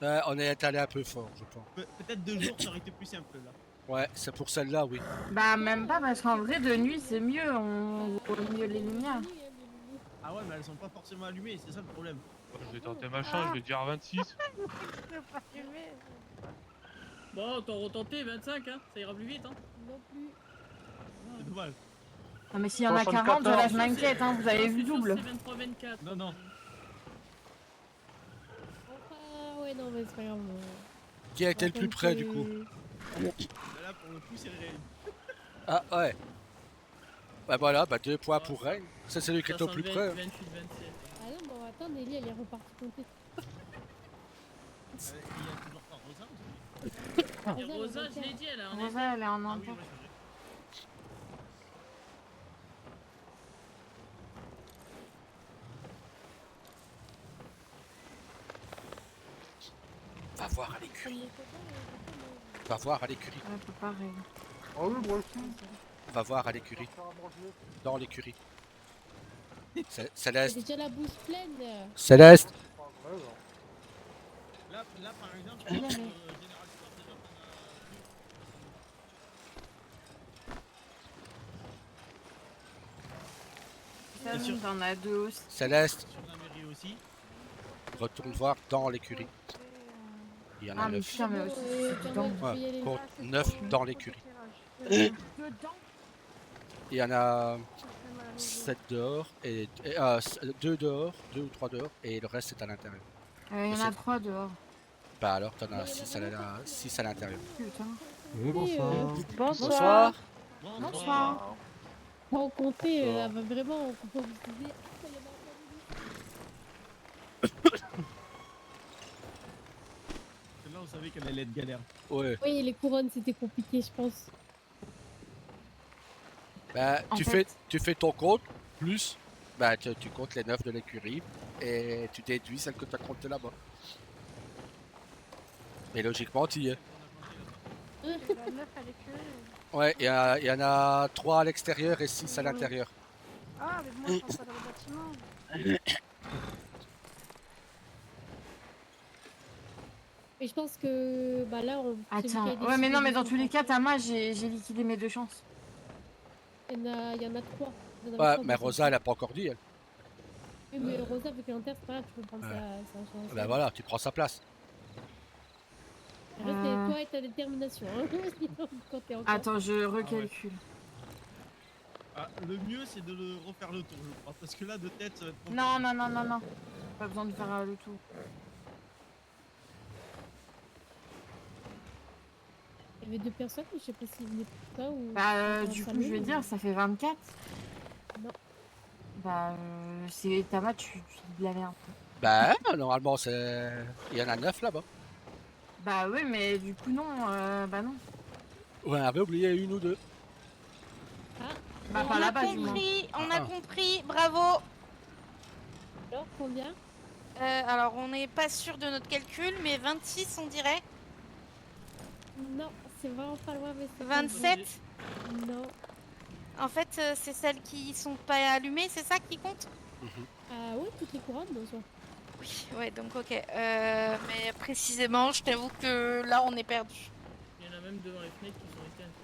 là, On est allé un peu fort, je pense. peut-être 2 jours, ça aurait été plus simple là. Ouais, c'est pour celle-là, oui. Bah même pas parce qu'en vrai de nuit c'est mieux, on voit mieux les lumières. Ah ouais, mais elles sont pas forcément allumées, c'est ça le problème. Je vais tenter machin, je vais dire 26. Bon, t'en retenter 25, hein. Ça ira plus vite, hein. Non plus. C'est dommage. Non, mais s'il y en a 40, là, je m'inquiète, hein. Vous avez vu double. C'est 23-24. Non, non. Enfin, ouais, non, mais c'est pas grave. Qui a été le plus près du coup? Là, pour le coup, c'est le réel. Ah ouais. Bah voilà, bah 2 points pour Reine. C'est celui qui est au plus près. 28, 27. Ah non, bon, attends, Nelly, elle est repartie compter. Il y a toujours pas Rosa aussi. Et Rosa, je l'ai dit, elle a un Rosa, elle est en Ah oui, enfer. ouais, Va voir à l'écurie. Va voir à l'écurie. Ouais, c'est pareil. Ah oui, moi aussi. Va voir à l'écurie. Dans l'écurie. J'ai Céleste. déjà la bouche pleine. Céleste. Là, par exemple, Il y avait- Général Sport, déjà, Ça, t'en as deux aussi. Céleste. sur la mairie aussi. Retourne voir dans l'écurie. Il y en a Ah, mais 9. putain, mais aussi, c'est dedans. Ouais, compte 9 dans l'écurie. Dedans. Il y en a 7 dehors et 2 dehors, 2 ou 3 dehors et le reste c'est à l'intérieur. Il y en a 3 dehors. Bah alors t'en as 6 à l'intérieur. Putain. Oui, bonsoir. Bonsoir. Bonsoir. Sans compter, elle va vraiment, faut vous dire. Là, on savait qu'elle allait être galère. Ouais. Oui, les couronnes, c'était compliqué, je pense. Bah En tu fait- fais ton compte plus bah tu comptes les 9 de l'écurie et tu déduis celles que tu as comptées là-bas. Et logiquement tu y es. La 9 à l'écurie. Ouais, il y en a 3 à l'extérieur et 6 à l'intérieur. Ah, mais moi je pense pas dans le bâtiment. Et je pense que bah là, on. Attends. Ouais, mais non, mais dans tous les cas, Tama, j'ai liquidé mes 2 chances. Il y en a 3. Ouais, mais Rosa elle a pas encore dit elle. Oui, mais Rosa, vu qu'elle est en terre, c'est pas grave, tu peux prendre Ouais. sa chance. Bah voilà, tu prends sa place. Reste toi et ta détermination. Hein. Quand t'es encore. Attends, je recalcule. Ah, le mieux, c'est de le refaire le tour, je crois. Parce que là, de tête, ça va être compliqué. Non, non, non, non, non. Pas besoin de faire le tour. Il y avait 2 personnes, mais je sais pas s'ils venaient pour ça ou. Bah, pour du un coup, salon, je vais ou- dire, ça fait 24. Non. Bah, c'est Tama, tu dis de la merde. Bah normalement c'est. Il y en a 9 là-bas. Bah, oui, mais du coup, non. Bah, non. Ouais, on avait oublié 1 ou 2. Bah, On pas a là-bas, du moins. compris, on a Ah. compris, bravo. Alors, combien? Alors on n'est pas sûr de notre calcul, mais 26 on dirait. Non, c'est vraiment pas loin, mais c'est. 27. Non. En fait, c'est celles qui sont pas allumées, c'est ça qui compte? Ah oui, toutes les couronnes, non, soit. Oui, ouais, donc ok. Mais précisément, je t'avoue que là on est perdu. Il y en a même devant les fenêtres qui ont été intimidés.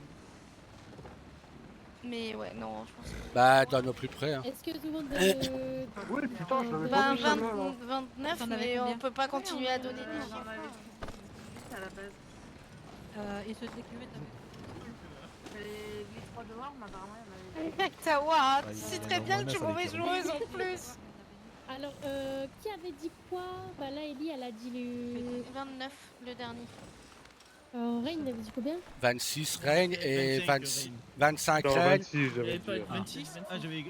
Mais ouais, non, je pense que. Bah donne au plus près. Hein. Est-ce que tout le monde. Oui, putain, je l'avais Ben, pas vu celle-là, là. 29, T'en avais mais on combien peut pas continuer à donner des chiffres. à la base. Et ceux de l'écurie, Les 3 dehors, mais apparemment, il y en avait. Tawa, Ouais, tu il y sais en a très au bien moins que tu es 9 à mauvaise l'écurie. joueuse en plus. Alors, qui avait dit quoi? Bah là, Ellie, elle a dit le. 29, le dernier. Reine, elle avait dit combien? 26 règne et 25 26, règne. 25 Non, règne. 26, Il y j'avais avait dit. pas de 26. Ah, j'avais.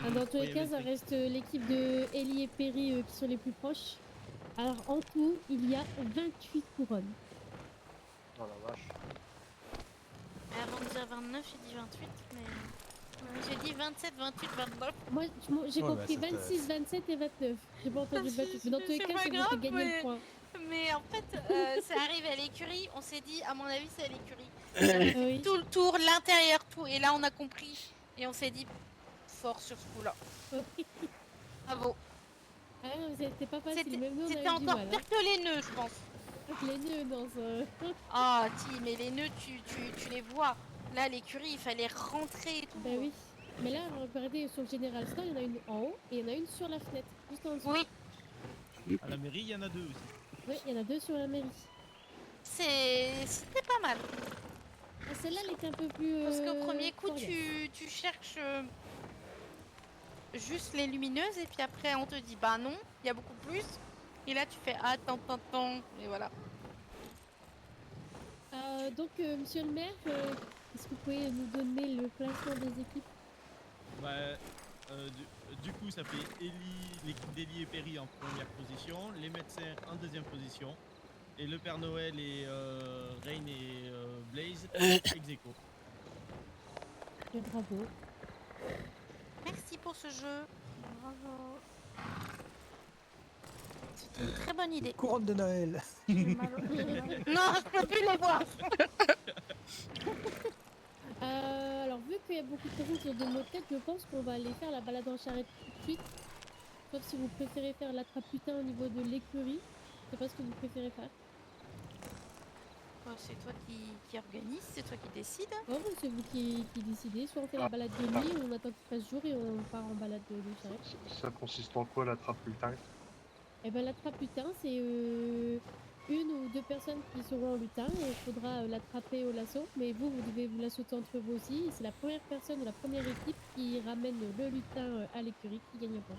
Ah, dans tous les oui, cas, ça 25. reste l'équipe de Ellie et Perry qui sont les plus proches. Alors, en tout, il y a 28 couronnes. Oh la vache. Et avant de dire 29, j'ai dit 28, mais. J'ai dit 27, 28, 29. Moi, j'ai Ouais, compris bah, c'était- 26, 27 et 29. J'ai pas entendu 28. Mais dans tous les C'est cas, pas c'est bon, grave, t'as gagné mais- le point. Mais en fait, c'est arrivé à l'écurie, on s'est dit, à mon avis, c'est à l'écurie. Ah oui. Tout le tour, l'intérieur, tout. Et là, on a compris. Et on s'est dit, fort sur ce coup-là. Bravo. Ah non, mais c'était pas facile. C'était Même nous, on c'était avait du encore mal. pire que les nœuds, je pense. Les nœuds, non, ça. Ah, si, mais les nœuds, tu les vois. Là, l'écurie, il fallait rentrer et tout. Bah oui. Mais là, regardez, sur le General Store, il y en a une en haut et il y en a une sur la fenêtre, juste en dessous. Oui, À la mairie, il y en a deux aussi. Oui, il y en a 2 sur la mairie. c'était pas mal. Ah, celle-là, elle était un peu plus. Parce qu'au premier coup, coriace. tu cherches juste les lumineuses et puis après on te dit bah non, il y a beaucoup plus. Et là tu fais attends, et voilà. Donc, monsieur le maire, est-ce que vous pouvez nous donner le classement des équipes? Bah, du coup, ça fait l'équipe d'Eli et Perry en première position, les médecins en deuxième position, et le Père Noël et Rain et Blaze ex aequo. Bravo. Merci pour ce jeu. Bravo. C'est une très bonne idée. Couronne de Noël. J'ai mal au- j'ai mal- Non, je peux plus les voir. Alors, vu qu'il y a beaucoup de personnes sur des moquettes, je pense qu'on va aller faire la balade en charrette tout de suite. Sauf si vous préférez faire l'attrape-putain au niveau de l'écurie. Je sais pas ce que vous préférez faire. C'est toi qui organise, c'est toi qui décide. Oh, bah, c'est vous qui décidez. Soit on fait la balade de nuit, ou on attend qu'il fasse jour et on part en balade de charrette. Ça consiste en quoi la trappe lutin? Eh ben, l'attrape-putain, c'est une ou deux personnes qui seront en lutin et il faudra l'attraper au lasso. Mais vous devez vous lassauter entre vous aussi. Et c'est la première personne ou la première équipe qui ramène le lutin à l'écurie qui gagne le point.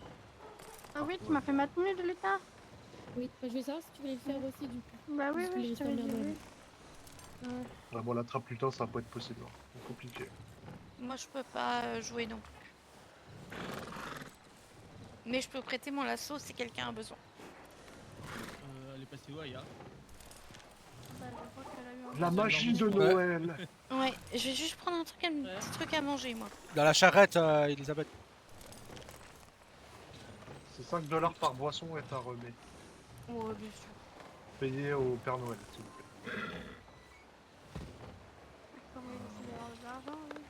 Ah oui, tu m'as fait ma tenue de lutin. Oui, bah, je vais savoir si tu voulais le faire aussi du coup. Bah oui, Parce que oui, les je t'avais emmerdent. dit oui. Ouais. Ah bon, la trappe lutin, ça va pas être possible. Hein. C'est compliqué. Moi je peux pas jouer non plus. Mais je peux prêter mon lasso si quelqu'un a besoin. Elle est passée où, Aya? Bah, je crois qu'elle a eu un La peu magie de d'endormissement. Noël. Ouais, je vais juste prendre un petit truc à manger moi. Dans la charrette, Elisabeth. C'est 5 $ par boisson et un remet. Ouais, bien sûr. Payé au Père Noël, s'il vous plaît. Comme il essaie d'avoir de l'argent, oui.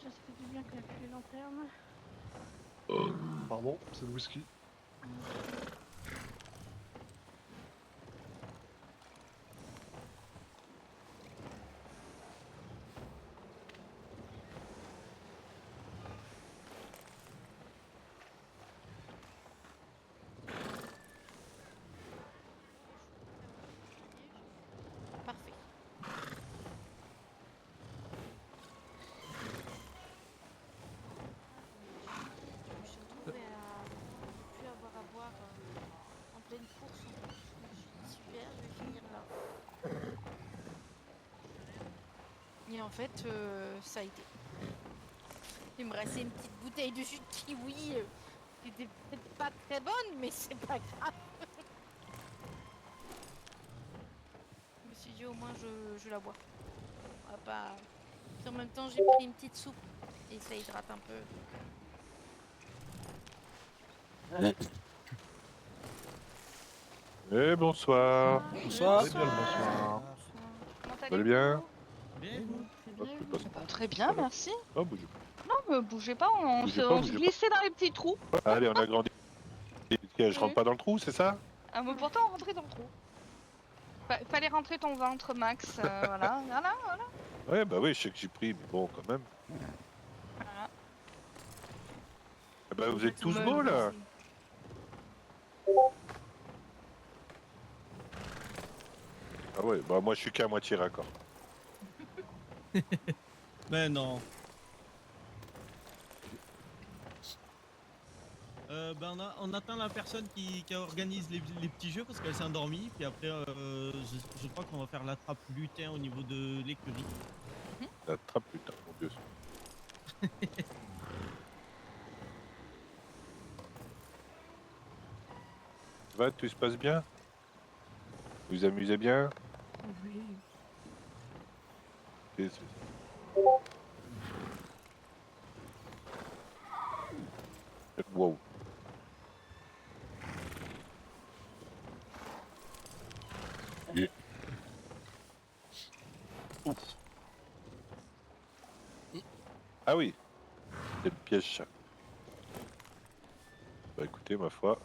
Ça fait du bien qu'il n'y a plus les lanternes. Pardon, c'est le whisky. Parfait. Je me suis retrouvée à ne plus avoir à boire en pleine course. Je me suis dit super, je vais finir là. Et en fait, ça a été. Il me restait une petite bouteille de jus de kiwi qui était peut-être pas très bonne, mais c'est pas grave. Je me suis dit au moins je la bois. On va pas. Puis en même temps j'ai pris une petite soupe et ça hydrate un peu. Eh bonsoir. Bonsoir. Oui, bien le bonsoir. Vous allez bien? Bien, vous? Très bien, merci. Oh, bougez Non, bougez pas, on Bougez se, pas, on se bougez glissait dans les petits trous. pas. Allez, on a grandi. Je rentre pas dans le trou, c'est ça? Ah, mais pourtant, on rentrait dans le trou. Fallait rentrer ton ventre, Max. Voilà, voilà, voilà. Ouais, bah oui, je sais que j'ai pris, mais bon, quand même. Voilà. Eh bah, vous êtes tous beaux, là. Ah ouais, bah moi, je suis qu'à moitié raccord. Mais non. On attend la personne qui organise les petits jeux parce qu'elle s'est endormie. Puis après, je crois qu'on va faire la trappe lutin au niveau de l'écurie. La trappe, putain, mon dieu. Ça va, tout se passe bien? Vous vous amusez bien? Oui. Et c'est- Wow. Ah oui. C'est le piège, ça. Bah écoutez, ma foi.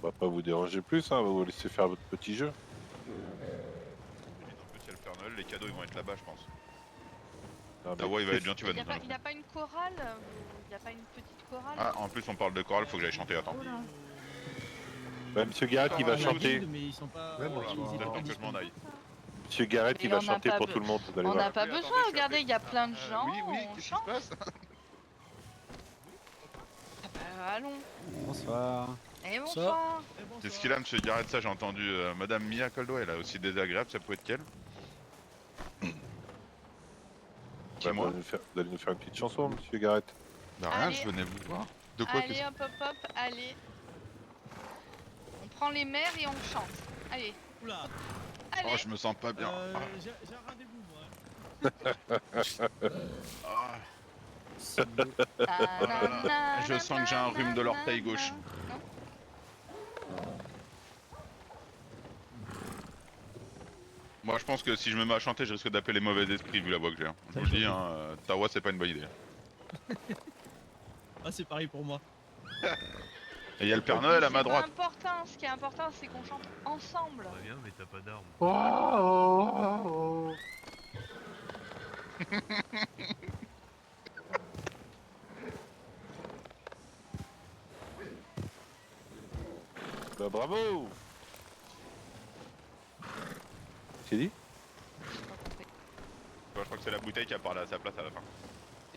On va pas vous déranger plus, hein. On va vous laisser faire votre petit jeu. En plus, il y a le Père Noël, les cadeaux ils vont être là-bas, je pense. Ah, mais Tawa il va être bien, tu vas Il nous n'y a pas une chorale Il n'y a pas une petite chorale Ah, en plus, on parle de chorale, faut que j'aille chanter, attends. Oula. Ouais, Monsieur Garrett, il va Ah, chanter. mais ils sont pas. Ouais, moi, ils je étaient Peut-être pas temps que je m'en disponibles. aille. Monsieur Garrett, Mais il va on n'a chanter pas pour be- tout le monde, vous allez On voir. n'a pas Attendez, besoin, je regardez, il y a plein de gens. Oui, oui, on qu'est-ce qui se chante. passe? Ah bah, allons. Bonsoir. Et bonsoir. Qu'est-ce qu'il a, monsieur Garrett? Ça, j'ai entendu Madame Mia Coldo, elle a aussi désagréable, ça peut être quelle? Qui, Bah, moi? vous allez nous faire une petite chanson, Monsieur Garrett. Bah rien, Allez. je venais vous voir. De quoi? Allez, hop, hop, hop, allez. On prend les mères et on chante. Allez, Oula. allez. Oh, je me sens pas bien. J'ai un rendez-vous, moi. Ah. Ta-na-na, Je sens que j'ai un rhume de l'orteil gauche. Non. Moi, je pense que si je me mets à chanter, je risque d'appeler les mauvais esprits vu la voix que j'ai. Je vous le dis, hein, Tawa, c'est pas une bonne idée. Ah, c'est pareil pour moi. Et il y a le Père Noël à ma droite. Ce qui est important, c'est qu'on chante ensemble. Très bien, mais t'as pas d'armes. Bah bravo. C'est dit? Je crois que c'est la bouteille qui a parlé à sa place à la fin.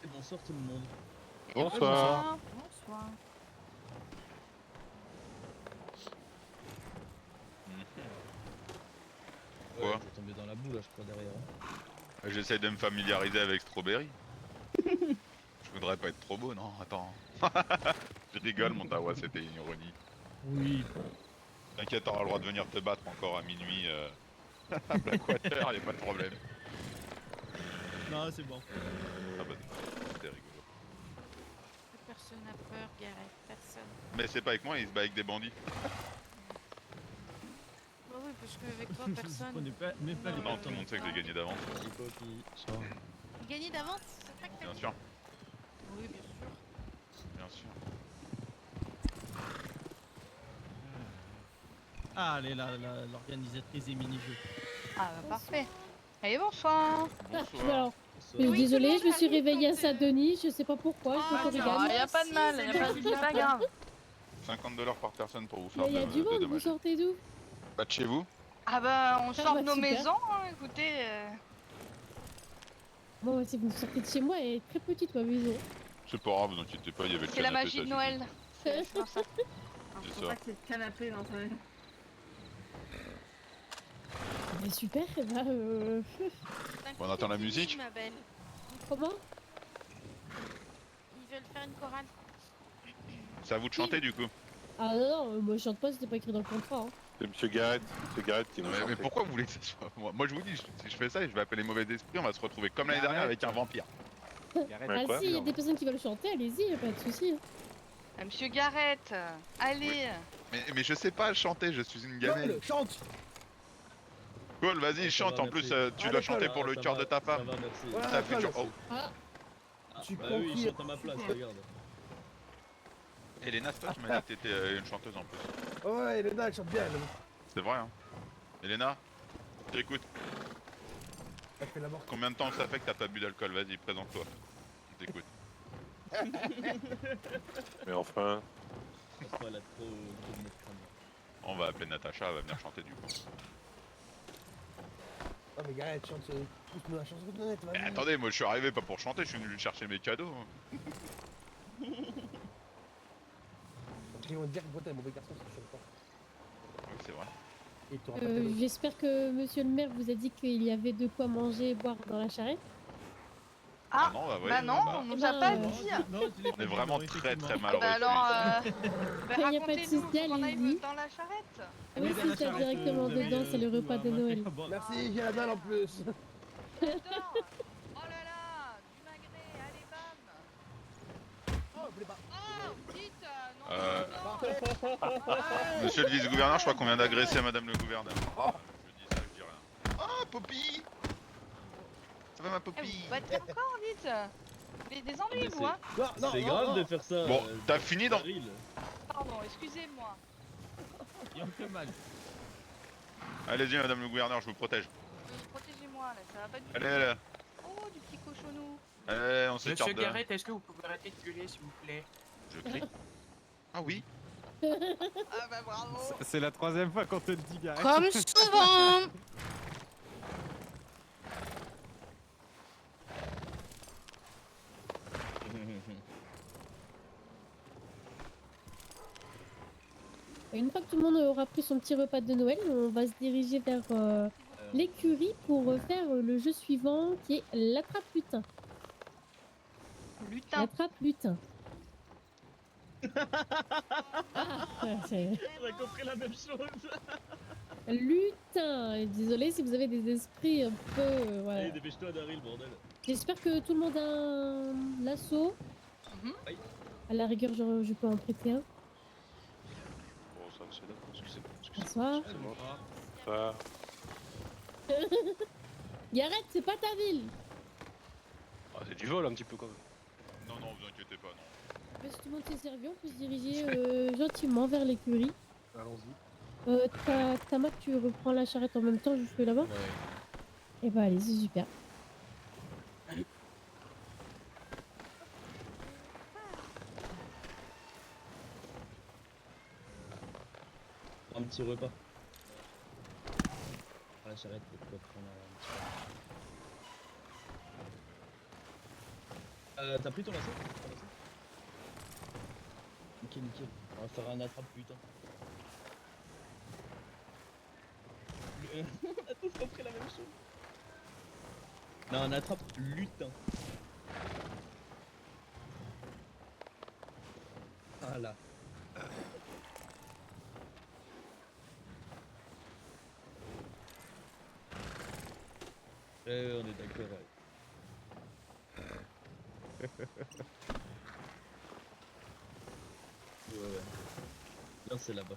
Et bonsoir tout le monde. Bonsoir. Bonsoir. Quoi? Je vais tomber dans la boue là, je crois, derrière. J'essaie de me familiariser avec Strawberry. Je voudrais pas être trop beau, non? Attends. Je rigole, mon Tawa, c'était une ironie. Oui. T'inquiète, t'auras le droit de venir te battre encore à minuit à Blackwater, y'a pas de problème. Non, c'est bon. Ah bah, c'était rigolo. Personne n'a peur, Gareth, personne. Mais c'est pas avec moi, il se bat avec des bandits. Bah oui, parce qu'avec toi, personne. On n'est pas, même pas les Non, tout le monde sait que j'ai gagné d'avance. Gagné d'avance, c'est ça que t'as Bien dit? sûr, Oui, bien sûr. bien sûr. Ah, elle est là, l'organisatrice des mini-jeux. Ah bah parfait. Allez, bonsoir. Alors, Oui, désolée, tout je le me suis monde a mis réveillée à quand, Saint-Denis, je sais pas pourquoi, je me Ah, regarde. y a pas de mal, c'est pas grave. 50$ par personne pour vous faire Il y a de du monde, vous dommages. sortez d'où? Pas de chez vous? Ah bah on sort bah, de nos super. maisons, hein, écoutez. Bon, si vous sortez de chez moi, elle est très petite ma maison. C'est pas grave, vous inquiétez pas, il y avait le C'est la canapé, magie ça de suffit. Noël. C'est pour ça. C'est Faut ça. pas que c'est le canapé dans ta... Mais super, et bah Bon, on attend la musique. Ma belle. Comment? Ils veulent faire une chorale. C'est à vous de chanter du coup. Ah non, non, moi je chante pas, c'était pas écrit dans le contrat. Hein. C'est Monsieur Garrett qui va Mais chanter. pourquoi vous voulez que ça soit moi? Moi je vous dis, si je fais ça, je vais appeler les mauvais esprits, on va se retrouver comme l'année dernière avec un vampire. Ah quoi? si, il y a des personnes qui veulent chanter, allez-y, y a pas de souci. Monsieur Garrett, allez. Mais je sais pas chanter, je suis une gamelle. Chante. Cool, vas-y, chante. En plus, tu dois chanter pour le cœur de ta femme. Ta future. Oh. Ah, Tu bah oui, il chante à ma place, regarde. Elena, c'est toi qui m'as dit que t'étais une chanteuse en plus. Ouais, Elena, elle chante bien. C'est vrai, hein. Elena, t'écoutes. Elle fait la mort. Combien de temps ça fait que t'as pas bu d'alcool? Vas-y, présente-toi. On t'écoute. Mais enfin, On va appeler Natacha, elle va venir chanter du coup. Oh mais Gareth, chante, pousse-nous la chanson de Noël, Mais attendez, moi je suis arrivé pas pour chanter, je suis venu chercher mes cadeaux. Ils vont te dire que toi t'es un mauvais garçon si tu chantes pas. Oui, c'est vrai. Et t'auras pas de cadeau. J'espère que monsieur le maire vous a dit qu'il y avait de quoi manger et boire dans la charrette. Ah, non, bah, ouais, bah non, bah, on nous a pas dit. on est vraiment très très mal Bah reçus. alors, Il n'y a pas de souci, qu'on aille allez-y. dans la charrette. Oui, si ça directement dedans, c'est le repas de Noël. Merci, j'ai la dalle en plus. J'adore. Oh là là, du magret, allez bam. Oh, vite, non, non. Monsieur le vice-gouverneur, je crois qu'on vient d'agresser madame le gouverneur. Je dis ça, je dis rien. Oh, Poppy! Ça va ma Eh, poppy. vous battez encore, vite. Des ennuis, vous, hein. C'est grave de faire ça. Bon, t'as fini dans... Pardon, excusez-moi. Il en fait mal. Allez-y, madame le gouverneur, je vous protège. Protégez-moi, là, ça va pas du tout. Allez, allez. Oh, du petit cochonou. Allez, on s'écarte Monsieur de... Garrett, est-ce que vous pouvez arrêter de gueuler, s'il vous plaît? Je crie. Ah oui. Ah bah bravo. C'est la 3e fois qu'on te le dit, Gareth. Comme souvent. Une fois que tout le monde aura pris son petit repas de Noël, on va se diriger vers l'écurie pour faire le jeu suivant qui est l'attrape-lutin. Lutin. L'attrape-lutin. On a compris la même chose. Lutin. Désolé si vous avez des esprits un peu... voilà. Allez, dépêche-toi, Daryl, bordel. J'espère que tout le monde a un lasso. À la rigueur, je peux en prêter un. Bon, ça, c'est d'accord. Bonsoir. C'est bon. Ça... Gareth, c'est pas ta ville. Ah, c'est du vol un petit peu quand même. Non, non, vous inquiétez pas, non. Si tout le monde s'est servi, on peut se diriger gentiment vers l'écurie. Allons-y. Tamak, tu reprends la charrette en même temps, je fais là-bas. Et bah allez, c'est super. Un petit repas. Ah, la charrette, peut prendre un petit repas. T'as pris ton lasso? Nickel, nickel. On va faire un attrape putain. On a tous compris la même chose. Non, on attrape lutin. Voilà. On est d'accord. Ouais. Là, c'est là-bas.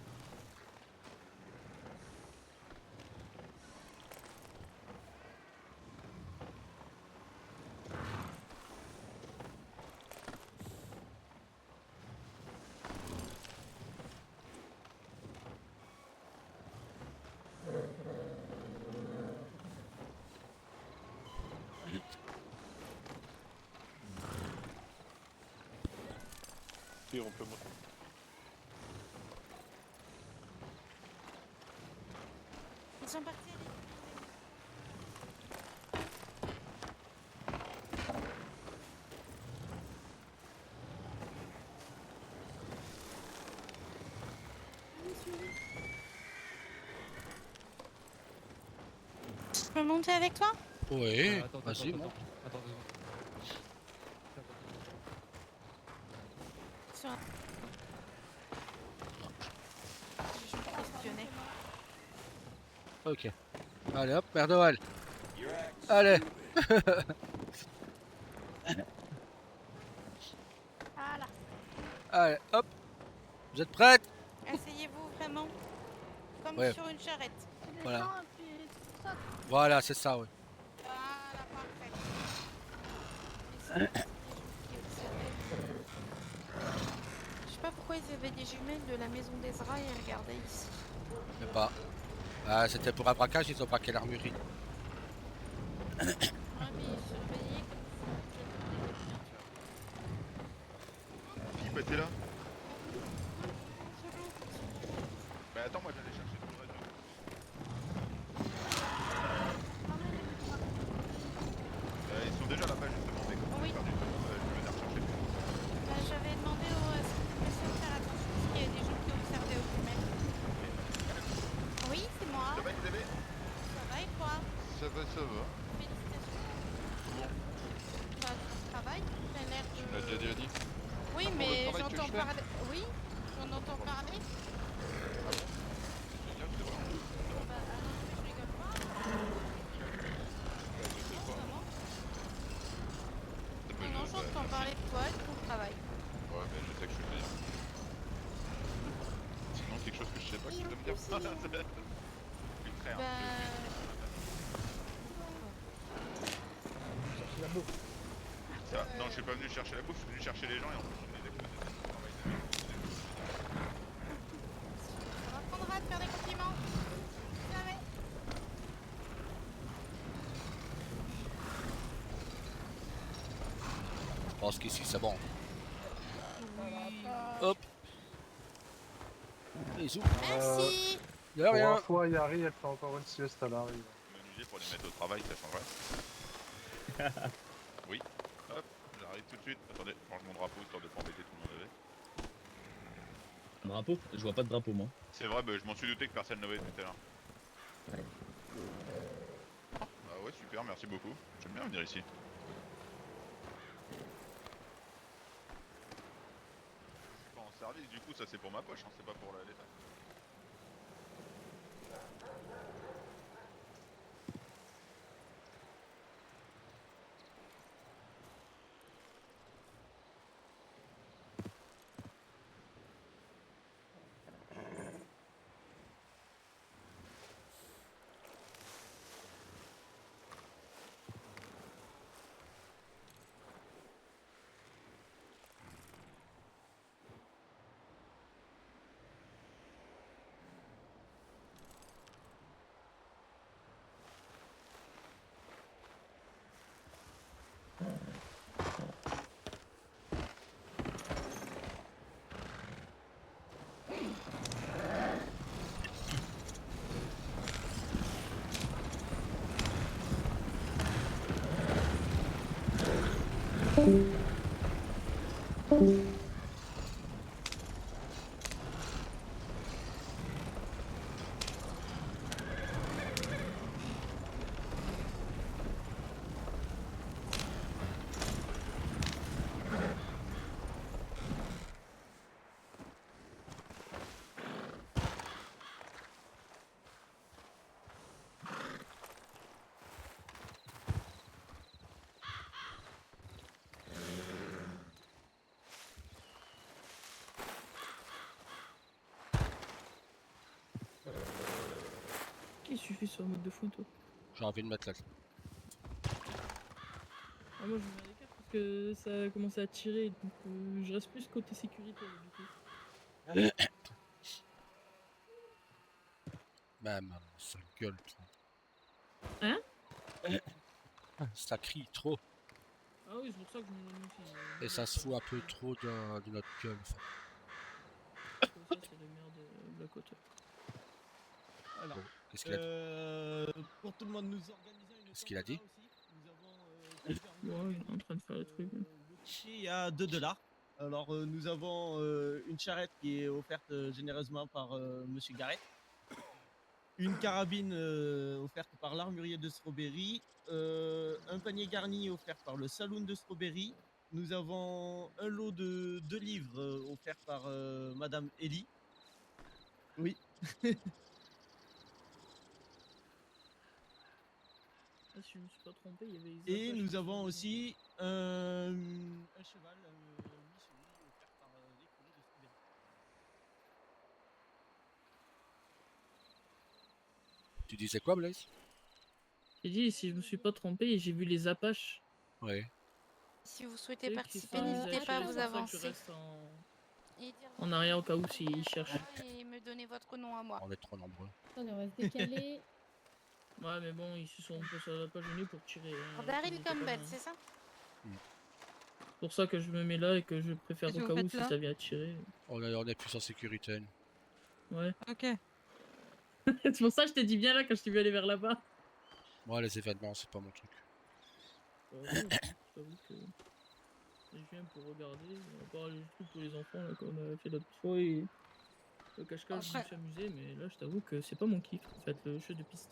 Et on peut monter. Ils sont partis. Je peux monter avec toi? Oui, Attends, vas-y, attends, monte. attends, 2 secondes. Sur un- Je vais questionner. Ok. Allez hop, Père Noël. Allez. Voilà. Allez, hop. Vous êtes prêtes? Asseyez-vous vraiment comme Ouais. sur une charrette. Voilà. Voilà, c'est ça, oui. Voilà, parfait. Je sais pas pourquoi ils avaient des jumelles de la maison d'Ezra et regardaient ici. Je sais pas. Ah, c'était pour un braquage, ils ont braqué l'armurerie. Ouais, mais ils surveillaient Qui était là? Bah attends, moi j'allais chercher tout le reste. Ils sont déjà là-bas justement, mais comme on a perdu du temps, je vais venir chercher. J'avais demandé au monsieur de faire attention parce qu'il y a des gens qui observaient aux jumelles. Oui, c'est moi. Ça va, Xavier? Ça va et toi? Ça va, ça va. Félicitations. Bah, ton travail, t'as l'air de... Tu me l'as déjà dit? Oui, Pour le mais travail que j'entends je fais. parler... Oui, j'en entends parler. C'est génial, c'est vrai. Bah, ah non, je rigole pas. Non, non, j'entends parler de toi et de ton travail. Ouais, mais je sais que je suis bien. Sinon, quelque chose que je sais pas que tu dois me dire. Une frère. Bah... bouffe. Ça. Non, je suis pas venu chercher la bouffe, je suis venu chercher les gens et en plus je venais déposer des travail de Ça m'apprendra de faire des compliments. Jamais. Je pense qu'ici c'est bon. Hop. Les ouvre. Merci. De Pour rien. info, Yari, elle fait encore une sieste à l'arrivée. menuisier pour les mettre au travail, ça changerait. Oui. Hop, j'arrive tout de suite. Attendez, je change mon drapeau histoire de pas embêter tout le monde avec. Un drapeau? Je vois pas de drapeau moi. C'est vrai, bah, je m'en suis douté que personne n'avait tout à l'heure. Ouais. Ah ouais, super, merci beaucoup. J'aime bien venir ici. Je suis pas en service, du coup, ça c'est pour ma poche, hein, c'est pas pour l'État. Qu'est-ce que tu fais sur le mode de fou, toi? J'ai envie de mettre la... Ah, moi je me mets à l'écart parce que ça a commencé à tirer, donc je reste plus côté sécurité du coup. Même, ça gueule trop. Hein? Ça crie trop. Ah oui, c'est pour ça que je me donne aussi. Et ça se fout un peu trop de notre gueule. En fait. Ça, c'est les mères de la côte. Alors, Bon, qu'est-ce qu'il a dit? pour tout le monde, nous organisons une Qu'est-ce qu'il a dit? Nous avons Ouais, il est en train de faire le truc. le ticket à 2 $. Alors, nous avons une charrette qui est offerte généreusement par Monsieur Garrett. Une carabine offerte par l'armurier de Strawberry. Un panier garni offert par le saloon de Strawberry. Nous avons un lot de 2 livres offert par Madame Ellie. Oui. Ah, si je me suis pas trompé, il y avait les Et attaches nous en avons dessous. aussi un cheval, Missouri, offert par l'écurie de Strawberry. Tu disais quoi, Blaise? J'ai dit, si je me suis pas trompé, j'ai vu les Apaches. Ouais. Si vous souhaitez Ceux qui participer, sont n'hésitez attachés, pas à c'est vous pour ça que je avancer. reste Et dire en arrière au cas où s'ils cherchent. et me donner votre nom à moi. On est trop nombreux. Attendez, on va se décaler. Ouais, mais bon, ils se sont pas gênés pour tirer. Hein, Daryl ils étaient pas Campbell, loin. c'est ça? C'est pour ça que je me mets là et que je préfère Qu'est-ce au que cas vous où faites si là? ça vient tirer. On est plus en sécurité. Ouais. Ok. C'est pour ça que je t'ai dit bien là quand je t'ai vu aller vers là-bas. Moi, les événements, c'est pas mon truc. Ouais, je t'avoue que je viens pour regarder, à part les trucs pour les enfants là, qu'on a fait l'autre fois et le cache-cache, je me suis amusé, mais là je t'avoue que c'est pas mon kiff en fait, le jeu de piste.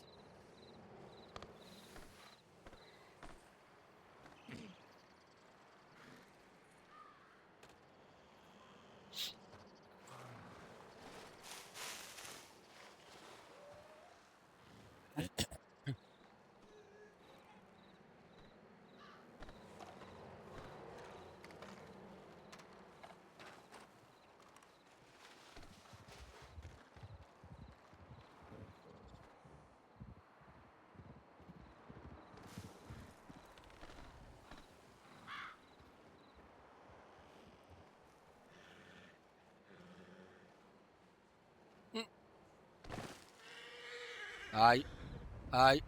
Aïe. Aïe.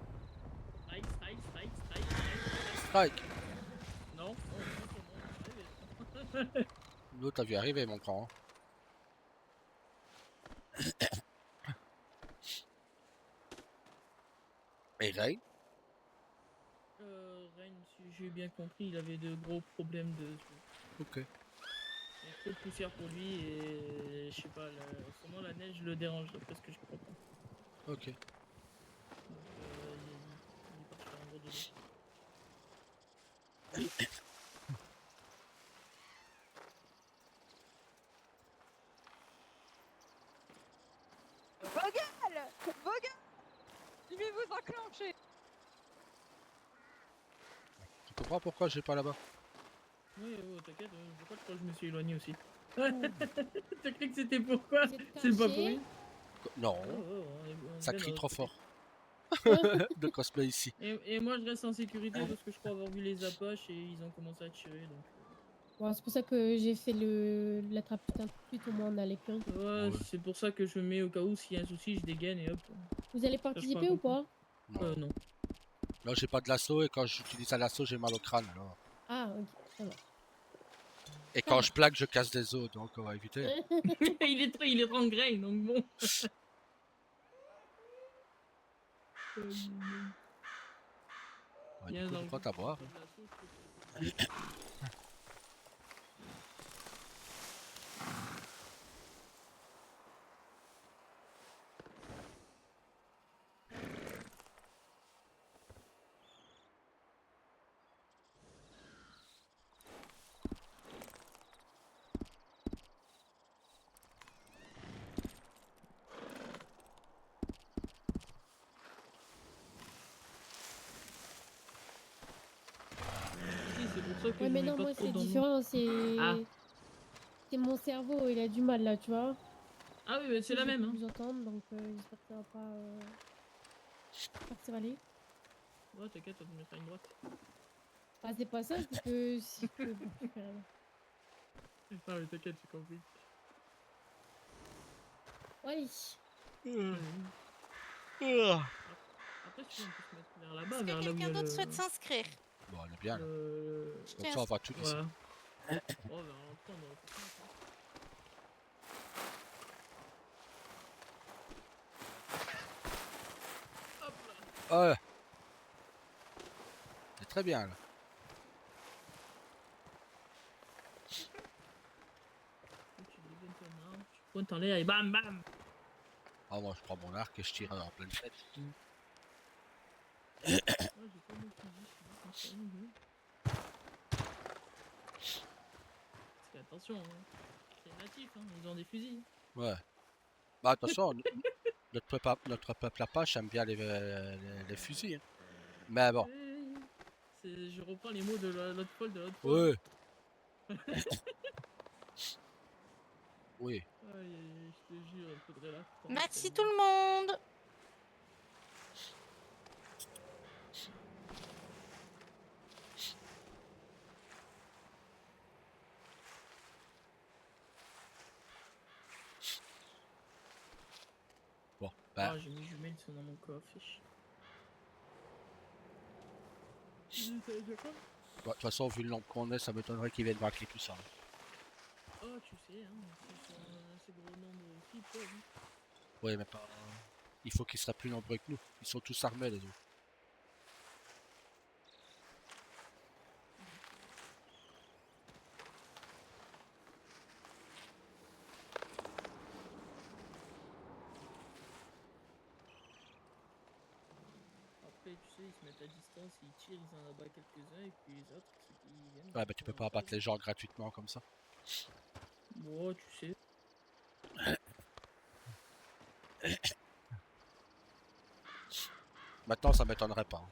Strike, strike, strike, strike, strike. Strike. Non, non, non. L'autre t'as vu arriver, mon grand. Et Ray? Rain, si j'ai bien compris, il avait de gros problèmes de... Ok. Il y a trop de poussière pour lui et je sais pas, sûrement la neige le dérange d'après ce que je comprends. Ok. Donc il est parti faire un gros dodo. Vogel! Vogel! Je vais vous enclencher! Tu comprends pourquoi j'ai pas là-bas? Oui, t'inquiète, pourquoi je crois que je me suis éloigné aussi. T'as cru que c'était pourquoi? C'est pas pour rien. Non. On Ça est crie bien trop dans fort. De cosplay ici. Et moi je reste en sécurité parce que je crois avoir vu les Apaches et ils ont commencé à tirer donc... Bon, c'est pour ça que j'ai fait l'attrape tout de suite, au moins on a les points. Ouais, c'est pour ça que je mets au cas où s'il y a un souci, je dégaine et hop. Vous allez participer ou pas? Non. Là j'ai pas de lasso et quand j'utilise un lasso j'ai mal au crâne alors. Ah, ok, ça va. Et quand je plaque je casse des os donc on va éviter. il est en grain donc bon. Ouais, du coup, pourquoi t'as boire? Ouais, mais non, moi c'est différent, c'est. C'est mon cerveau, il a du mal là, tu vois. Ah oui, mais c'est la même. Vous entendre, donc j'espère que ça va pas. J'espère que ça va aller. Ouais, t'inquiète, on te mettra une droite. Ah, c'est pas ça, c'est que. Ah, mais t'inquiète, j'ai compris. Ouais. Après, si on peut se mettre vers là-bas, Est-ce vers que là où il y quelqu'un a d'autre le... souhaite s'inscrire? Bon, on est bien là. Comme Tiens. ça on va tout ici. Voilà. Oh, ben, on prend, on va faire ça. Hop là. Ouais. C'est très bien là. Tu dégaines ton arme, tu pointes en l'air et bam bam. Ah moi je prends mon arc et je tire en pleine tête. J'ai pas mon fusil, je suis parce que attention, hein. C'est natif, hein. Ils ont des fusils. Ouais. Bah attention, notre peuple Apache aime bien les fusils. Hein. Mais bon. Je reprends les mots de l'autre fois, Ouais. Oui. Aïe, je te jure, il faudrait la prendre. Merci tout le monde. Bon, bah. Ah, j'ai mis jumelles, ils sont dans mon coffre. De toute façon, vu le nombre qu'on est, ça m'étonnerait qu'ils viennent braquer tout ça. Oh, tu sais, hein, ils sont un assez gros nombre aussi, quoi. Oui, mais pas. Il faut qu'ils seraient plus nombreux que nous. Ils sont tous armés, les autres. Après, tu sais, ils se mettent à distance, ils tirent, ils en abattent quelques-uns, et puis les autres, ceux qui viennent. Ouais, bah tu peux pas abattre les gens gratuitement comme ça. Bon, tu sais. Maintenant, ça m'étonnerait pas. Hein.